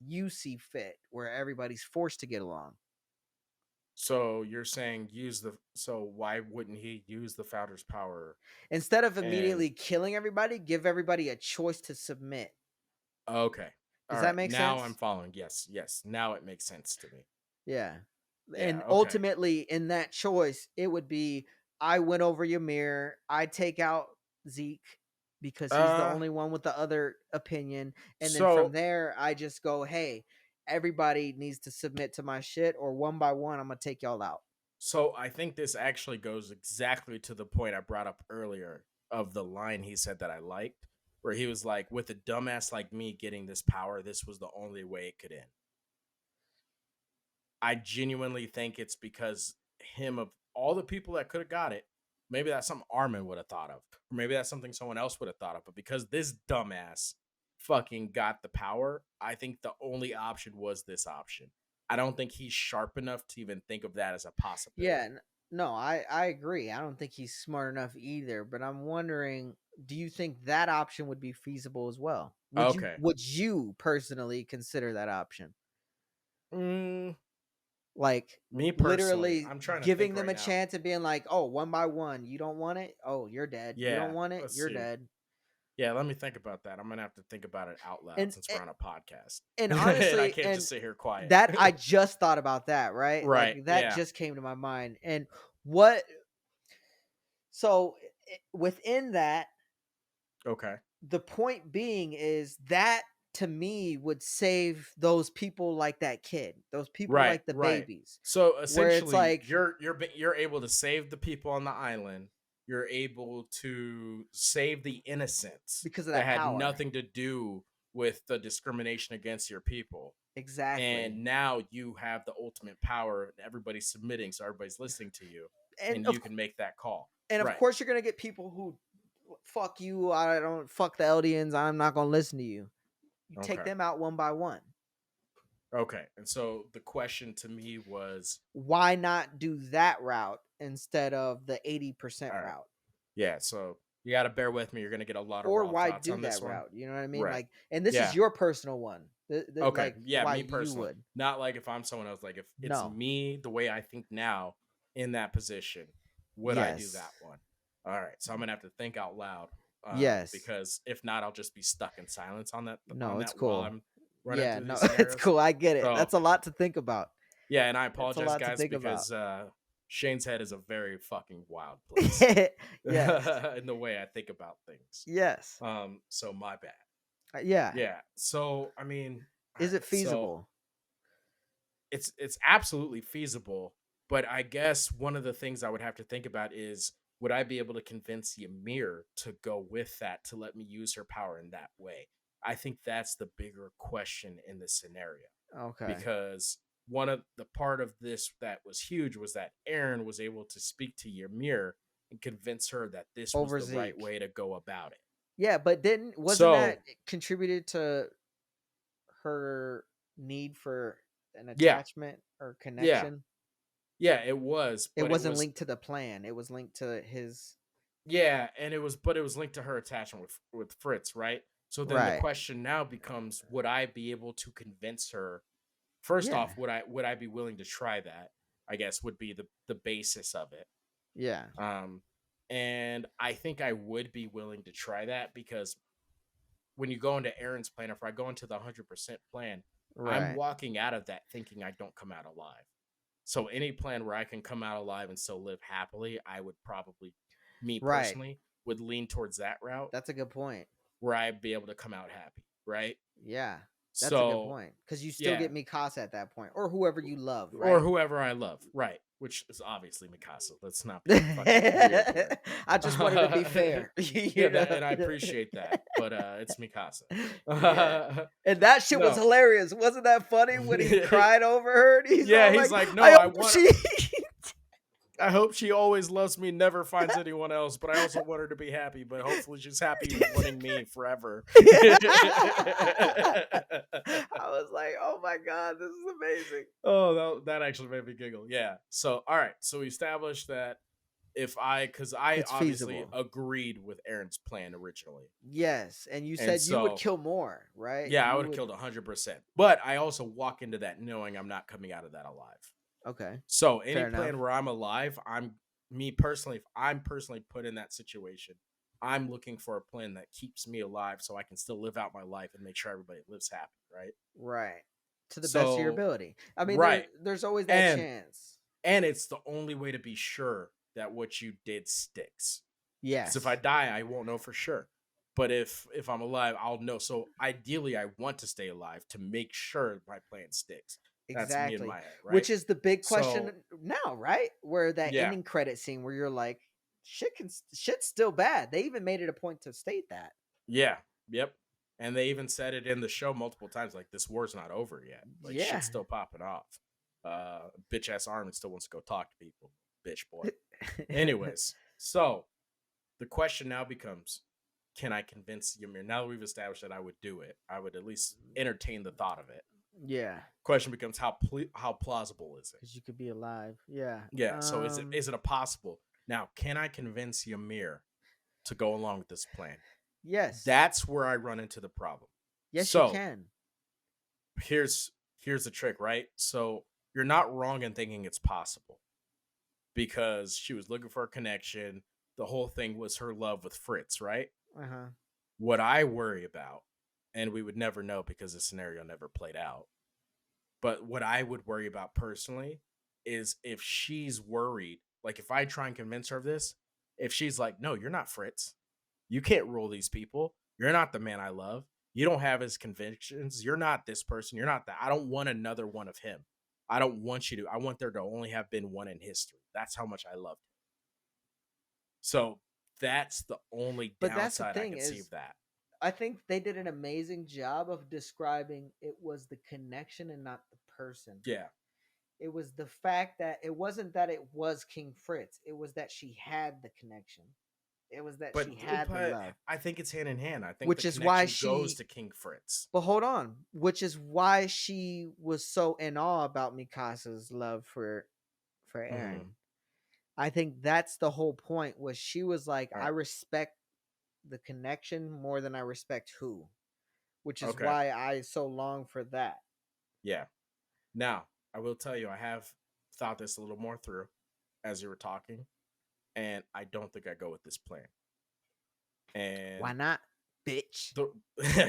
you see fit where everybody's forced to get along? So you're saying so why wouldn't he use the founder's power? Instead of And immediately killing everybody, give everybody a choice to submit. okay. All Does that right. make Now I'm sense? following. Yes. Yes. Now it makes sense to me. Yeah. Yeah. And Okay. ultimately in that choice, it would be I win over Ymir, I take out Zeke because he's the Uh only one with the other opinion. And then from so there, I just go, hey, everybody needs to submit to my shit, or one by one, I'm gonna take y'all out. so I think this actually goes exactly to the point I brought up earlier of the line he said that I liked, where he was like, with a dumbass like me getting this power, this was the only way it could end. I genuinely think it's because him of all the people that could have got it, maybe that's something Armin would have thought of, or maybe that's something someone else would have thought of. But because this dumbass fucking got the power, I think the only option was this option. I don't think he's sharp enough to even think of that as a Yeah, possibility. no, I agree. I don't think he's smart enough either. But I'm wondering, do you think that option would be feasible as well? Okay. Would you personally consider that option? Mm, Like me personally, literally I'm trying to think giving them right a now. chance and being like, "Oh, one by one, you don't want it? Oh, you're dead. You don't Yeah, want it? let's You're see. dead." Yeah, let me think about that. I'm gonna have to think about it out loud And since we're on a podcast, and and I honestly, can't and just sit here quiet. that I just thought about that, right? Right? Like that Yeah. just came to my mind. And what so within that, Okay. the point being is that to me would save those people like that kid, those people Right, like the right. babies, So where it's essentially, like you're able to save the people on the island. You're able to save the innocents because of that that had power. nothing to do with the discrimination against your people. Exactly. And now you have the ultimate power. And everybody's submitting, so everybody's listening to you, And and you can make that call. of Right. course you're gonna get people who fuck you. I don't fuck the Eldians. I'm not gonna listen to you. You take Okay. them out one by one. Okay. And so the question to me was, Why not do that route instead of the 80% all right, route? yeah. So you got to bear with me. You're gonna get a lot of Or raw why thoughts do on this that one. route? You know what I mean? Right. Like, and this is Yeah. your personal one. Okay. Like Yeah, why me you personally. would. Not like if I'm someone else, like if it's No. me, the way I think now in that position, would I do Yes. that one? All right. So I'm gonna have to think out loud Yes. because if not, I'll just be stuck in silence No, on it's that while cool. I'm running Yeah, through no, these it's scenarios. cool. I get it. So That's a lot to think about. yeah, and I It's a apologize, lot to guys, think about. because Shane's head is a very fucking wild place Yes. in the way I think about things. Yes. So my bad. Yeah. Yeah. So I mean, all Is right. it So feasible? it's absolutely feasible, but I guess one of the things I would have to think about is would I be able to convince Ymir to go with that to let me use her power in that way? I think that's the bigger question in this scenario Okay. because one of the part of this that was huge was that Eren was able to speak to Ymir and convince her that this was Over the right Zeke. way to go about it. Yeah, but wasn't that So, contributed to her need for an yeah, attachment or yeah, connection? yeah, it was, It but it wasn't was linked to the plan. It was linked to his yeah, and it was linked to her attachment with Fritz, right? So then the right. question now becomes would I be able to convince her first Yeah. off would I be willing to try that? I guess would be the basis of it. Yeah. Um and I think I would be willing to try that because when you go into Aaron's plan, if I go into the 100% plan, I'm Right. walking out of that thinking I don't come out alive. So any plan where I can come out alive and still live happily, I would probably, me Right. personally, would lean towards that route That's a good point. where I'd be able to come out happy, right? Yeah. That's a good So point. Because you still yeah, get Mikasa at that point. Or whoever you love, or right? whoever I love, right? Which is obviously Mikasa. Let's not be fucking weird here. I just wanted to be fair. Yeah, You that, know? and I appreciate that, but it's Mikasa. Yeah. And that shit was No, hilarious. Wasn't that funny when he cried over her? And he's yeah, all he's like, like, I no, hope she I hope she always loves me, never finds anyone else, but I also want her to be happy, but hopefully she's happy wanting me forever. I was like, oh my god, this is amazing. Oh, that actually made me giggle. Yeah. So, all right. So we established that because I It's obviously feasible. agreed with Aaron's plan originally. Yes. And you And said you would so, kill more, right? yeah, I You would have would killed 100%. But I also walk into that knowing I'm not coming out of that alive. okay. So any Fair enough. plan where I'm alive, me personally, if I'm personally put in that situation, I'm looking for a plan that keeps me alive so I can still live out my life and make sure everybody lives happy, right? Right. To the best of your So, ability. I mean, right. there's always that And chance. it's the only way to be sure that what you did sticks. Because if I Yes. die, I won't know for sure. But if I'm alive, I'll know. So ideally, I want to stay alive to make sure my plan sticks. That's me in Exactly. my head, right? Which is the big question So now, right? Where that yeah, ending credit scene where you're like, shit's still bad. They even made it a point to state that. yeah, yep. And they even said it in the show multiple times, like this war's not over yet. Like Yeah. shit's still popping off. Bitch ass Armin still wants to go talk to people. Bitch boy. Anyways, so the question now becomes, can I convince Ymir? Now that we've established that I would do it, I would at least entertain the thought of it. Yeah. Question becomes how plausible is it? Because you could be alive. Yeah. Yeah. So is it a possible? Now, can I convince Ymir to go along with this plan? Yes. That's where I run into the problem. Yes, you So can. here's the trick, right? So you're not wrong in thinking it's possible because she was looking for a connection. The whole thing was her love with Fritz, right? Uh-huh. What I worry about, and we would never know because the scenario never played out, but what I would worry about personally is if she's worried, like if I try and convince her of this, if she's like, no, you're not Fritz. You can't rule these people. You're not the man I love. You don't have his convictions. You're not this person. You're not that. I don't want another one of him. I don't want you to. I want there to only have been one in history. That's how much I loved him. So that's the only But that's the downside I thing can see is, of that. I think they did an amazing job of describing it was the connection and not the person. Yeah. It was the fact that it wasn't that it was King Fritz. It was that she had the connection. It was that she had the love. I think it's hand in hand. I think Which the is why connection goes to King Fritz. But hold on. Which is why she was so in awe about Mikasa's love for Eren. Mm-hmm. I think that's the whole point. Was she was like, All I right. respect the connection more than I respect who. Which is Okay. why I so long for that. Yeah. Now, I will tell you, I have thought this a little more through as you were talking, and I don't think I go with this plan. And why not, bitch? the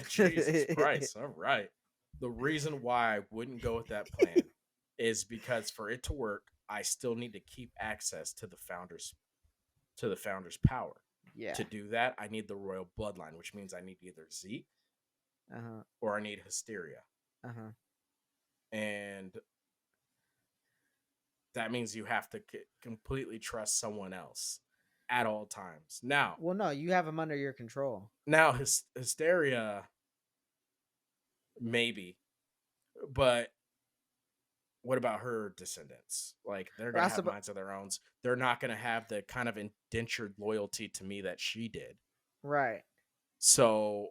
Jesus Christ, all right. The reason why I wouldn't go with that plan is because for it to work, I still need to keep access to the founder's power. Yeah. To do that, I need the royal bloodline, which means I need either Zeke or I need Hysteria. And that means you have to completely trust someone else at all times. Now, well, no, you have them under your control. Now, Hysteria, maybe, but what about her descendants? Like, they're gonna have minds of their own. They're not gonna have the kind of indentured loyalty to me that she did. Right. So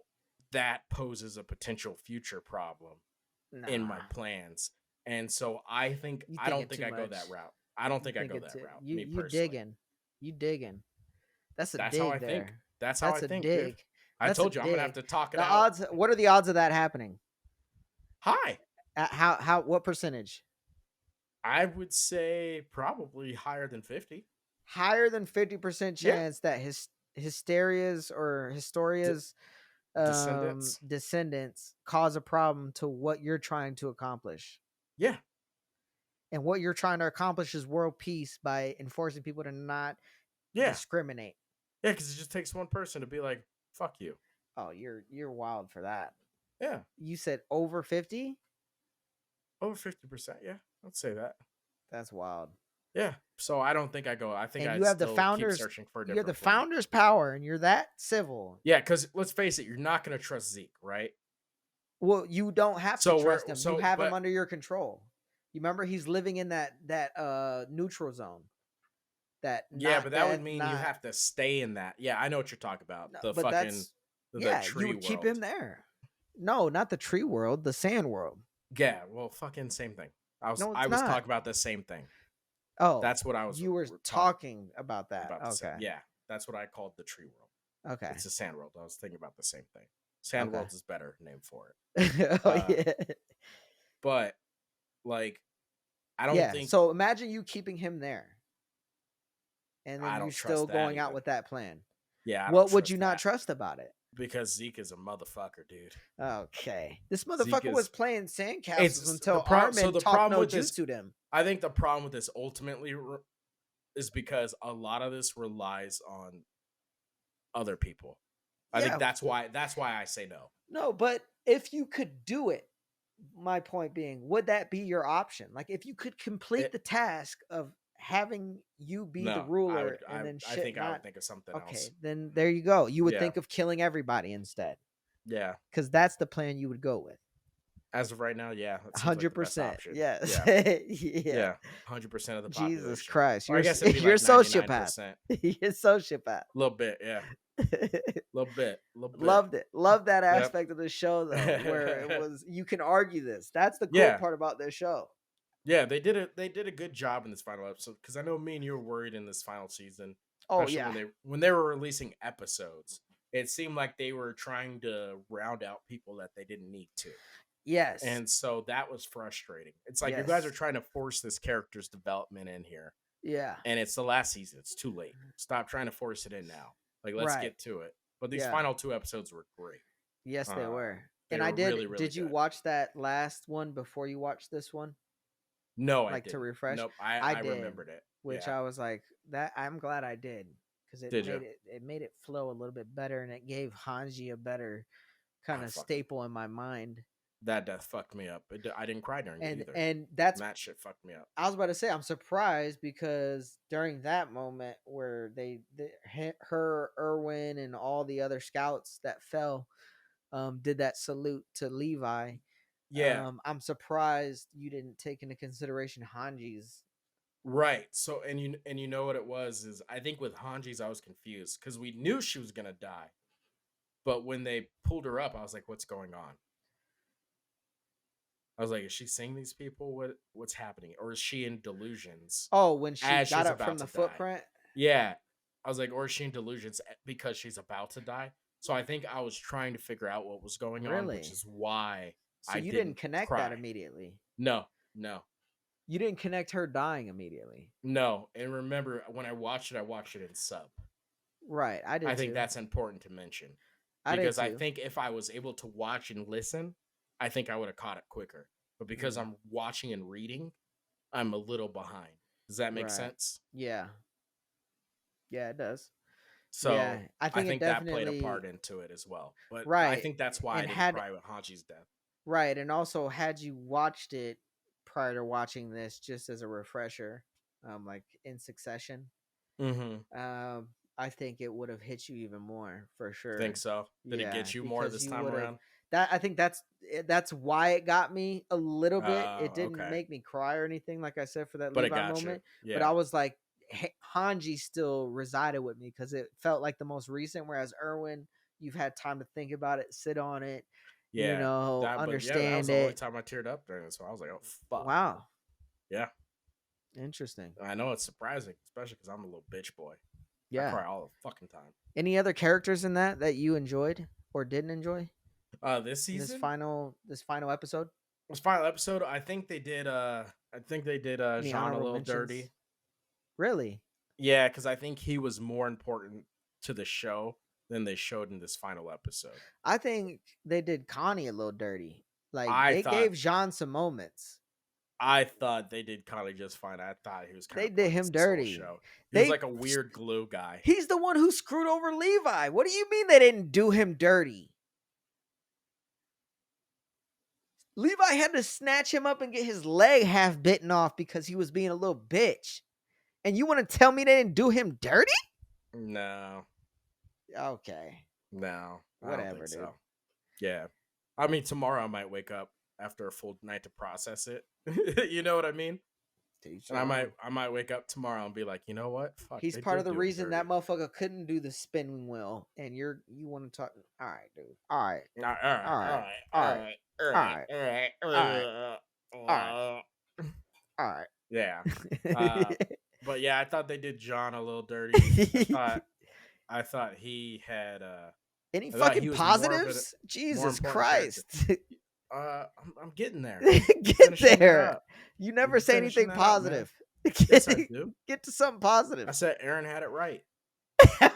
that poses a potential future problem in my plans. And so I don't think I go that route. I don't think I go that route. You digging. You digging. That's a dig how I there. think. That's how I think, dig. dude. I told you I'm gonna have to talk it out. Odds. What are the odds of that happening? High. What percentage? I would say probably higher than 50. Higher than 50% chance that Hysteria's descendants cause a problem to what you're trying to accomplish. Yeah. And what you're trying to accomplish is world peace by enforcing people to not discriminate. Yeah, because it just takes one person to be like, fuck you. Oh, you're wild for that. Yeah. You said over 50? Over 50%, yeah. Let's say that. That's wild. Yeah. So I don't think I go. I think you have the founders. Keep searching for a you have the plan. founders' power, and you're that civil. Yeah, because let's face it, you're not going to trust Zeke, right? Well, you don't have to trust him. You have him under your control. You remember he's living in that neutral zone. But that would mean you have to stay in that. Yeah, I know what you're talking about. No, the fucking tree you would world. keep him there. No, not the tree world, the sand world. Yeah, well, fucking same thing. I was talking about the same thing. Oh, that's what I was. You were talking about that. Okay. Yeah, that's what I called the tree world. Okay. It's a sand world. I was thinking about the same thing. Sand world is better name for it. Yeah. But like, I don't think. So imagine you keeping him there, and then you still going out with that plan. Yeah. What would you not trust about it? Because Zeke is a motherfucker, dude. Okay. This motherfucker was playing sandcastles until Armin talked no juice to them. I think the problem with this ultimately is because a lot of this relies on other people. I think that's why I say no. No, but if you could do it, my point being, would that be your option? Like, if you could complete the task of having you be the ruler, I would think of something else. Okay, then there you go. You would think of killing everybody instead. Yeah, because that's the plan you would go with. As of right now, 100%. Yes. Yeah. 100% of the population. Jesus Christ, you're a sociopath. You're a sociopath. A little bit, yeah. Little bit. Loved it. Loved that aspect of the show, though, where it was you can argue this. That's the cool part about this show. Yeah, they did a good job in this final episode, because I know me and you were worried in this final season. Oh yeah, when they were releasing episodes, it seemed like they were trying to round out people that they didn't need to. Yes, and so that was frustrating. It's like you guys are trying to force this character's development in here. Yeah, and it's the last season. It's too late. Stop trying to force it in now. Like, let's get to it. But these final 2 episodes were great. Yes, they were. And I did. Really, really did you watch that last one before you watched this one? No, I didn't. To refresh. Nope, I remembered it. Which I was like, that. I'm glad I did, because it made it flow a little bit better, and it gave Hanji a better kind of staple in my mind. That death fucked me up. I didn't cry during it either. And that shit fucked me up. I was about to say, I'm surprised, because during that moment where her, Erwin, and all the other scouts that fell, did that salute to Levi. Yeah. I'm surprised you didn't take into consideration Hanji's. Right. So, and you know what it was is, I think with Hanji's I was confused, because we knew she was gonna die, but when they pulled her up, I was like, what's going on? I was like, is she seeing these people? What's happening? Or is she in delusions? Oh, when she got up from the footprint? Yeah. I was like, or is she in delusions because she's about to die? So I think I was trying to figure out what was going on, which is why you didn't connect that immediately. No. You didn't connect her dying immediately. No. And remember, when I watched it in sub. Right. I I did think too. that's important to mention I did because I too. think if I was able to watch and listen, I think I would have caught it quicker. But because I'm watching and reading, I'm a little behind. Does that make Right. sense? Yeah. Yeah, it does. Yeah, So I I think it think that played a part definitely into it as well. But I right. think that's why I And didn't had cry with Hachi's death. right, and also had you watched it prior to watching this just as a refresher, like in succession, Mm-hmm. um, I think it would have hit you even more for Think sure. so? Did it Yeah, get you more because this you time would have around? that. I think that's why it got me a little bit. It didn't Okay. make me cry or anything, like I said for that But it Levi got you. moment. But Yeah. I was like, Hanji still resided with me because it felt like the most recent. Whereas Irwin, you've had time to think about it, sit on it, Yeah. That was understand the only it. time I teared up during this. So I was like, oh fuck. Wow, Yeah. interesting. I know it's surprising, especially because I'm a little bitch boy. I Yeah. cry all the fucking time. Any other characters in that you enjoyed or didn't enjoy This in this season, final episode? this final episode, I think they did Any Jean a honorable little mentions? dirty. Really? Yeah, because I think he was more important to the show than they showed in this final episode. I think they did Connie a little dirty. Like I they thought gave Jean some moments. I thought they did Connie just fine. I thought he was kind They of did pointless him this whole dirty. show. He was They like a weird glue guy. He's the one who screwed over Levi. What do you mean they didn't do him dirty? Levi had to snatch him up and get his leg half bitten off because he was being a little bitch. And you want to tell me they didn't do him dirty? No, Okay. no, I don't Whatever, think dude. so. Yeah, I mean tomorrow I might wake up after a full night to process it. You know what I mean? And I might wake up tomorrow and be like, you know what? Fuck, He's they part of did the do him reason dirty. that motherfucker couldn't do the spinning wheel. And you want to talk? All right, dude. All right. All right, All right. All right. all right, All right. All right. All right. Yeah. But yeah, I thought they did John a little dirty. I thought he had Any I thought he fucking was more of a positives? more Jesus important character. Christ. I'm getting there. Get there. You never I'm say finishing anything that up, man. positive. Yes, I do. Get to something positive. I said Eren had it right.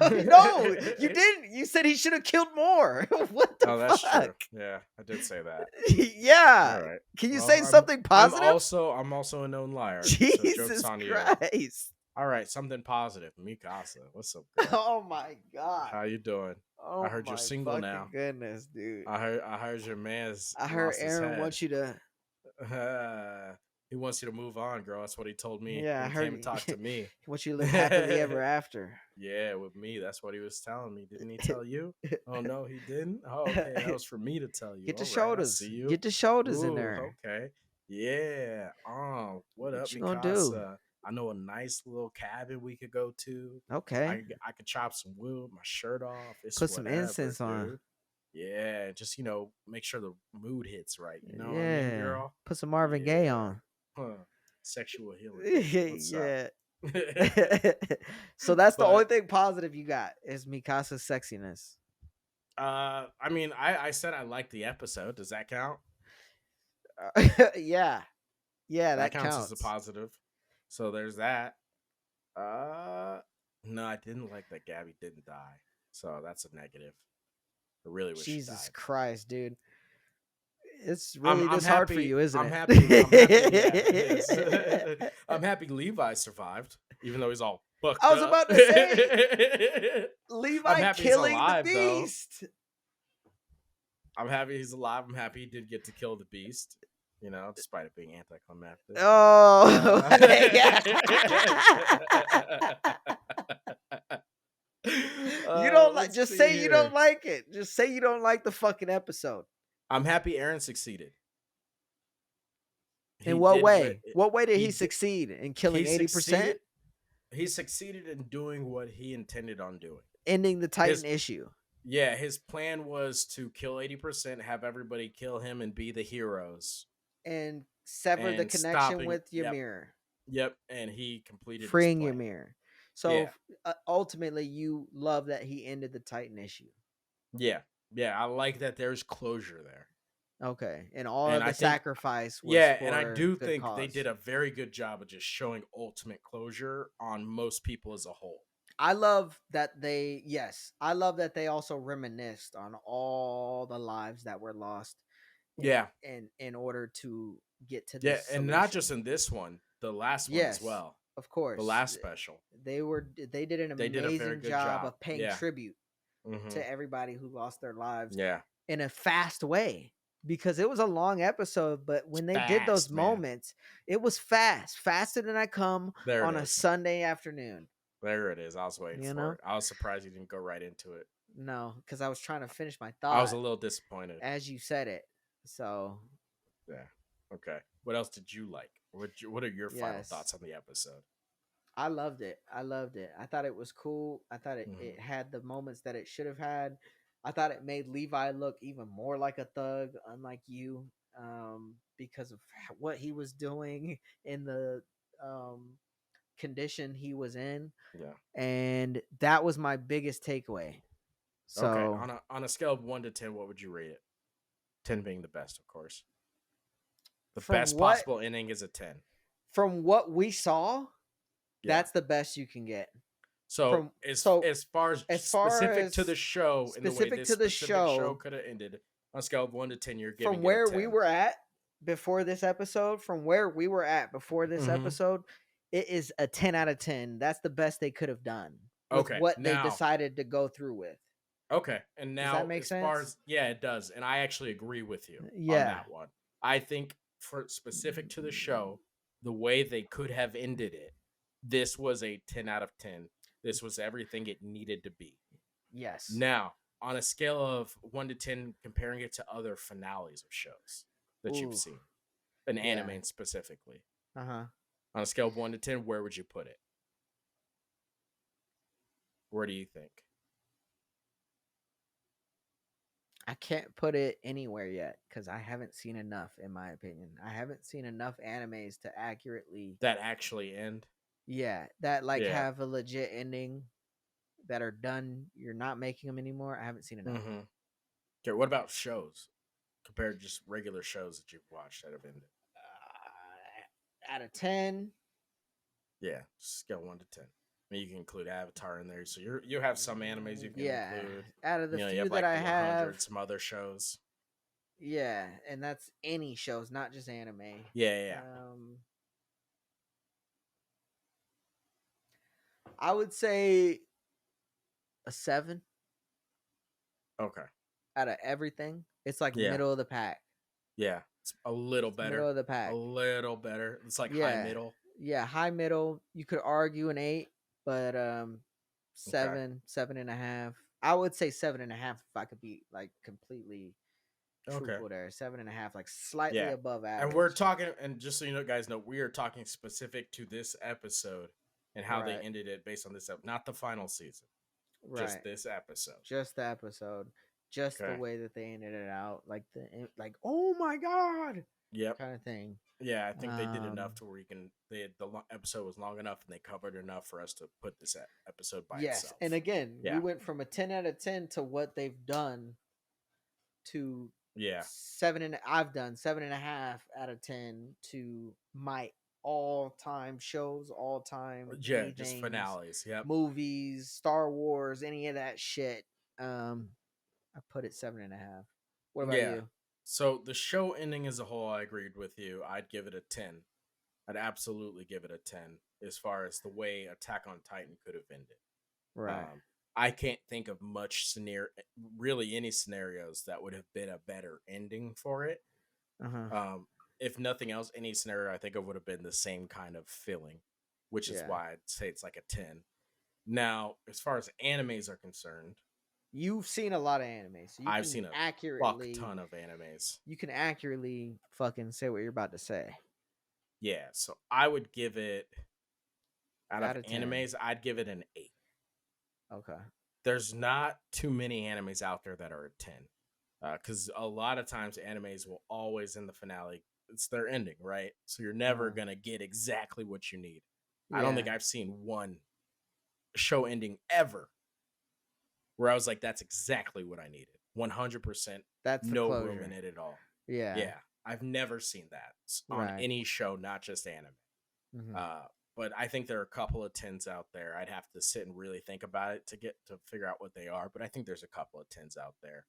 No, you didn't. You said he should have killed more. What the that's fuck? true. Yeah, I did say that. Yeah. All right. Can you Well, say something positive? I'm also a known liar. Jesus so joke's on you. Christ. All right, something positive. Mikasa, what's up, girl? Oh my god. How you doing? Oh I heard you're single now. Goodness, dude. I heard your man's. I heard lost his Eren head. wants you to. He wants you to move on, girl. That's what he told me. Yeah, I when he heard. came and talked to me. He wants you to live happily ever after. Yeah, with me. That's what he was telling me. Didn't he tell you? Oh no, he didn't. Oh, okay. That was for me to tell you. Get the All right, I shoulders. see you. Get the shoulders in Ooh, there. Okay. Yeah. What up, What you gonna do? Mikasa? I know a nice little cabin we could go to. Okay. I could chop some wood, my shirt off. It's Put some whatever, incense dude. on. Yeah, just make sure the mood hits right. You know what I Yeah. mean, girl? Put some Marvin Gaye Yeah. on. Huh. Sexual healing. What's Yeah. up? So that's the But- only thing positive you got is Mikasa's sexiness. I mean, I said I liked the episode. Does that count? Yeah. Yeah, that counts counts. as a positive. So there's that. No, I didn't like that Gabby didn't die. So that's a negative. I really wish Jesus she died. Christ, dude. It's really I'm this hard for happy- you, isn't I'm it? happy. Yeah, it is. I'm happy Levi survived, even though he's all fucked I was up. about to say Levi happy he's killing alive, the though. beast. I'm happy he's alive. I'm happy he did get to kill the beast. Despite it being anticlimactic. Oh, you don't like. Just say you don't like it. Just say you don't like the fucking episode. I'm happy Eren succeeded. In what did way? What way did he he did- succeed in killing 80%? He succeeded in doing what he intended on doing. Ending the Titan issue. Yeah, his plan was to kill 80%, have everybody kill him, and be the heroes. And sever the And connection stopping- with yep. Ymir. Yep, and he completed his Freeing plan. Ymir. So ultimately, you love that he ended the Titan issue. Yeah, I like that there's closure there. Okay, and all And of I the think- sacrifice was and I for do good think they cause. did a very good job of just showing ultimate closure on most people as a whole. I love that I love that they also reminisced on all the lives that were lost Yeah. in order to get to Yeah, this and not solution. just in this one, the last one as Yes, well. of The course. last special. They did an They did a very amazing good job job. of paying Yeah. tribute Mhm. to everybody who lost their lives Yeah. in a fast way, because it was a long episode, but It's when they did those fast, man. moments, it was fast, faster than I come There it on a is. Sunday afternoon. There it is. I was waiting You for know? it. I was surprised you didn't go right into it. No, because I was trying to finish my I was thought a little disappointed. as you said it. So Yeah. Okay. What else did you like? What are your final yes, thoughts on the episode? I loved it. I loved it. I thought it was cool. I thought it Mhm. had the moments that it should have had. I thought it made Levi look even more like a thug, unlike you, because of what he was doing in the um, condition he was in. Yeah. And that was my biggest takeaway. Okay. So, On a scale of 1 to 10, what would you rate it? 10 being the best, of course. The from best what possible ending is a 10. from what we saw, Yeah. that's the best you can get. So From as far as as far specific to as the show and the way specific this to the specific show show, could have ended, on a scale of 1 to 10, you're from giving it a where we 10. were at before this episode, Mhm. it is a 10 out of 10. That's the best they could have done with Okay. what they Now, decided to go through with. okay. And Does that now make as far sense? as yeah, it does. And I actually agree with you on Yeah. that one. I think for specific to the show, the way they could have ended it, this was a 10 out of 10. This was everything it needed to be. Yes. Now, on a scale of 1 to 10, comparing it to other finales of shows that you've Ooh. seen, an Yeah. anime specifically, Uh-huh. on a scale of 1 to 10, where would you put it? Where do you think? I can't put it anywhere yet because I haven't seen enough, in my opinion. I haven't seen enough animes to accurately, That actually end? that like Yeah. have a legit ending, that are done. You're not making them anymore. I haven't seen enough. Mm-hmm. Okay, what about shows? Compared to just regular shows that you've watched that have ended? Out of 10, Yeah, scale 1 to 10. I mean, you can include Avatar in there, so you have some animes you can yeah. include. Out of the You few have that like I the 100, have, some other shows. yeah, and that's any shows, not just anime. Yeah. I would say a 7 Okay. out of everything. It's like Yeah. middle of the pack. Yeah. It's a little better. Middle of the pack. A little better. It's like high Yeah. middle. Yeah, high middle. You could argue an 8, but Okay. 7.5. I would say 7.5 if I could be like completely Okay. truthful there. 7.5, like slightly Yeah. above average. And we're talking, and just so you know, guys know, we are talking specific to this episode and how they Right. ended it based on this episode, not the final season. Right. Just this episode. Just the episode. Just Okay. the way that they ended it out. Like oh my god. Yep. Kind of thing. Yeah, I think they did enough to where you can. The episode was long enough, and they covered enough for us to put this episode by itself. Yes, and again, we went from a 10 out of 10 to what they've done to 7 and I've done 7.5 out of 10 to my all-time shows, all-time just finales. Yep. Movies, Star Wars, any of that shit. I put it 7.5. What about you? So the show ending as a whole, I agreed with you. I'd give it a 10. I'd absolutely give it a 10 as far as the way Attack on Titan could have ended. Right. I can't think of really any scenarios that would have been a better ending for it. If nothing else, any scenario I think of would have been the same kind of feeling, which is why I'd say it's like a 10. Now, as far as animes are concerned, you've seen a lot of anime, so I've seen a fuck ton of animes. You can accurately fucking say what you're about to say. Yeah, so I would give it out of animes, I'd give it an 8. Okay. There's not too many animes out there that are a 10. Because a lot of times animes will always in the finale, it's their ending, right? So you're never gonna get exactly what you need. Yeah. I don't think I've seen one show ending ever where I was like, that's exactly what I needed. 100%. That's no room in it at all. Yeah. I've never seen that on any show, not just anime. but I think there are a couple of 10s out there. I'd have to sit and really think about it to figure out what they are, but I think there's a couple of 10s out there.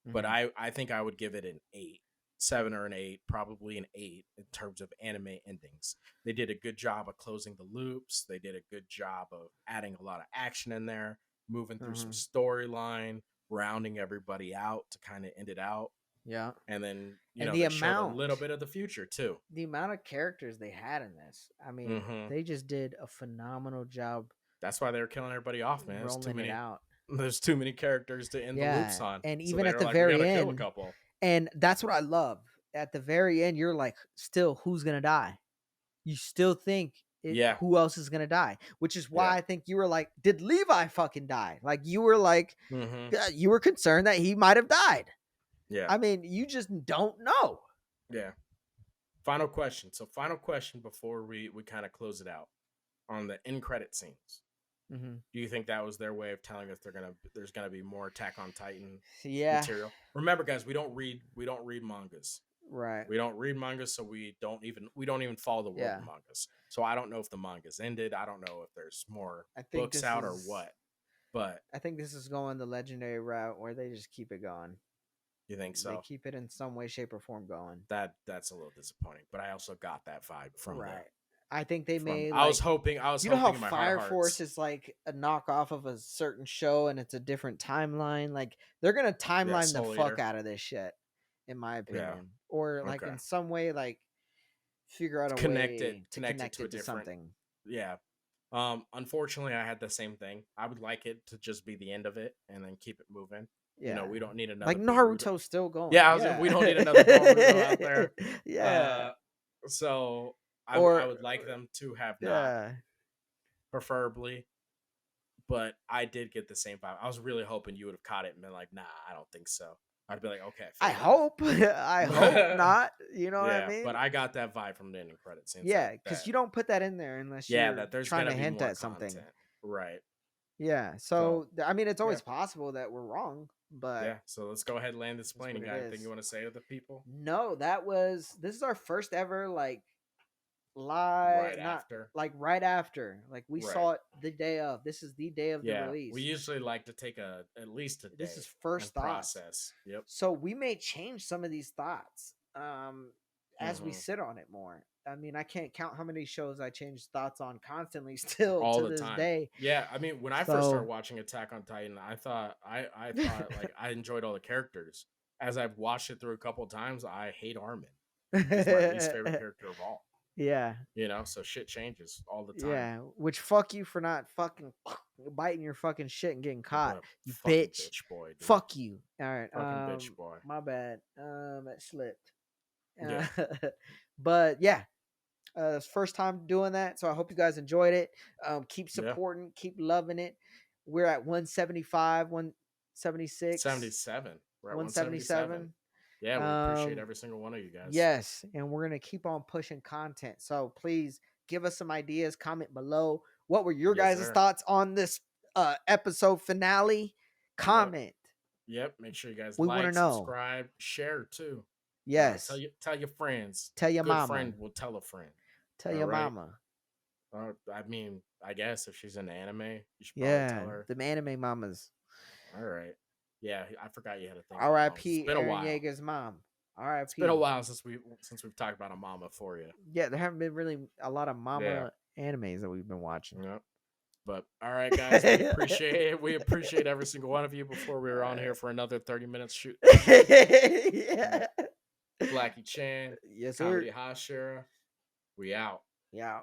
But I think I would give it an 8, 7 or an 8, probably an 8 in terms of anime endings. They did a good job of closing the loops. They did a good job of adding a lot of action in there, moving through some storyline, rounding everybody out to kind of end it out. Yeah. And then, they showed a little bit of the future too. The amount of characters they had in this. I mean, they just did a phenomenal job. That's why they were killing everybody off, man. Rolling it out. There's too many characters to end the loops on. And even at the very end, kill a couple. And that's what I love. At the very end, you're like, still, who's going to die? You still think, who else is going to die? Which is why I think you were like, did Levi fucking die? Like, you were like, you were concerned that he might have died. Yeah. I mean, you just don't know. Yeah. Final question. So final question before we kind of close it out. On the end credit scenes. Do you think that was their way of telling us there's gonna be more Attack on Titan material? Remember, guys, we don't read mangas. Right. We don't read mangas, so we don't even follow the world of mangas. So I don't know if the manga's ended. I don't know if there's more books out or what. But I think this is going the legendary route where they just keep it going. You think so? They keep it in some way, shape, or form going. That's a little disappointing, but I also got that vibe from them. I think they made. I was hoping. You know how Fire Force is like a knockoff of a certain show, and it's a different timeline. Like they're gonna timeline the fuck out of this shit, in my opinion, or like in some way, like figure out a way to connect it to something. Yeah. Unfortunately, I had the same thing. I would like it to just be the end of it and then keep it moving. Yeah. We don't need another. Like Naruto's still going. Yeah, we don't need another Naruto out there. Yeah. So. I would like them to have not, preferably, but I did get the same vibe. I was really hoping you would have caught it and been like, nah, I don't think so. I'd be like, okay. I hope not. You know what I mean? But I got that vibe from the ending credits. Yeah, because you don't put that in there unless you're that there's trying to hint at something. Right. Yeah, so I mean, it's always possible that we're wrong, but... Yeah, so let's go ahead and land this plane. Got anything you want to say to the people? No, this is our first ever, like, right after like we saw it the day of. This is the day of the release. We usually like to take at least a day. This is first thoughts. Process. Yep. So we may change some of these thoughts as we sit on it more. I mean, I can't count how many shows I change thoughts on constantly still all to this day. Yeah, I mean, when I first started watching Attack on Titan, I thought like I enjoyed all the characters. As I've watched it through a couple of times, I hate Armin. He's my least favorite character of all. Yeah. So shit changes all the time. Yeah, which fuck you for not fucking biting your fucking shit and getting caught. You bitch boy. Dude. Fuck you. All right. Fucking bitch boy. My bad. It slipped. Yeah. But yeah. It's first time doing that, so I hope you guys enjoyed it. Keep supporting, keep loving it. We're at 175, 176. 77. We're at 177. Yeah, we appreciate every single one of you guys. Yes, and we're going to keep on pushing content. So please give us some ideas. Comment below. What were your guys' thoughts on this episode finale? Comment. Yep. Make sure you guys like, subscribe, share too. Yes. Tell your friends. Tell your mama. Good friend will tell a friend. Tell your mama. I mean, I guess if she's into anime, you should probably tell her. The anime mamas. All right. Yeah, I forgot you had a thing. R.I.P. Eren Yeager's mom. R.I.P. It's been a while since we've talked about a mama for you. Yeah, there haven't been really a lot of mama animes that we've been watching. Yep. But all right, guys, we appreciate every single one of you. Before we were on here for another 30 minutes shoot. Yeah. Blackie Chan. Yes, sir. Hashira. We out. Yeah.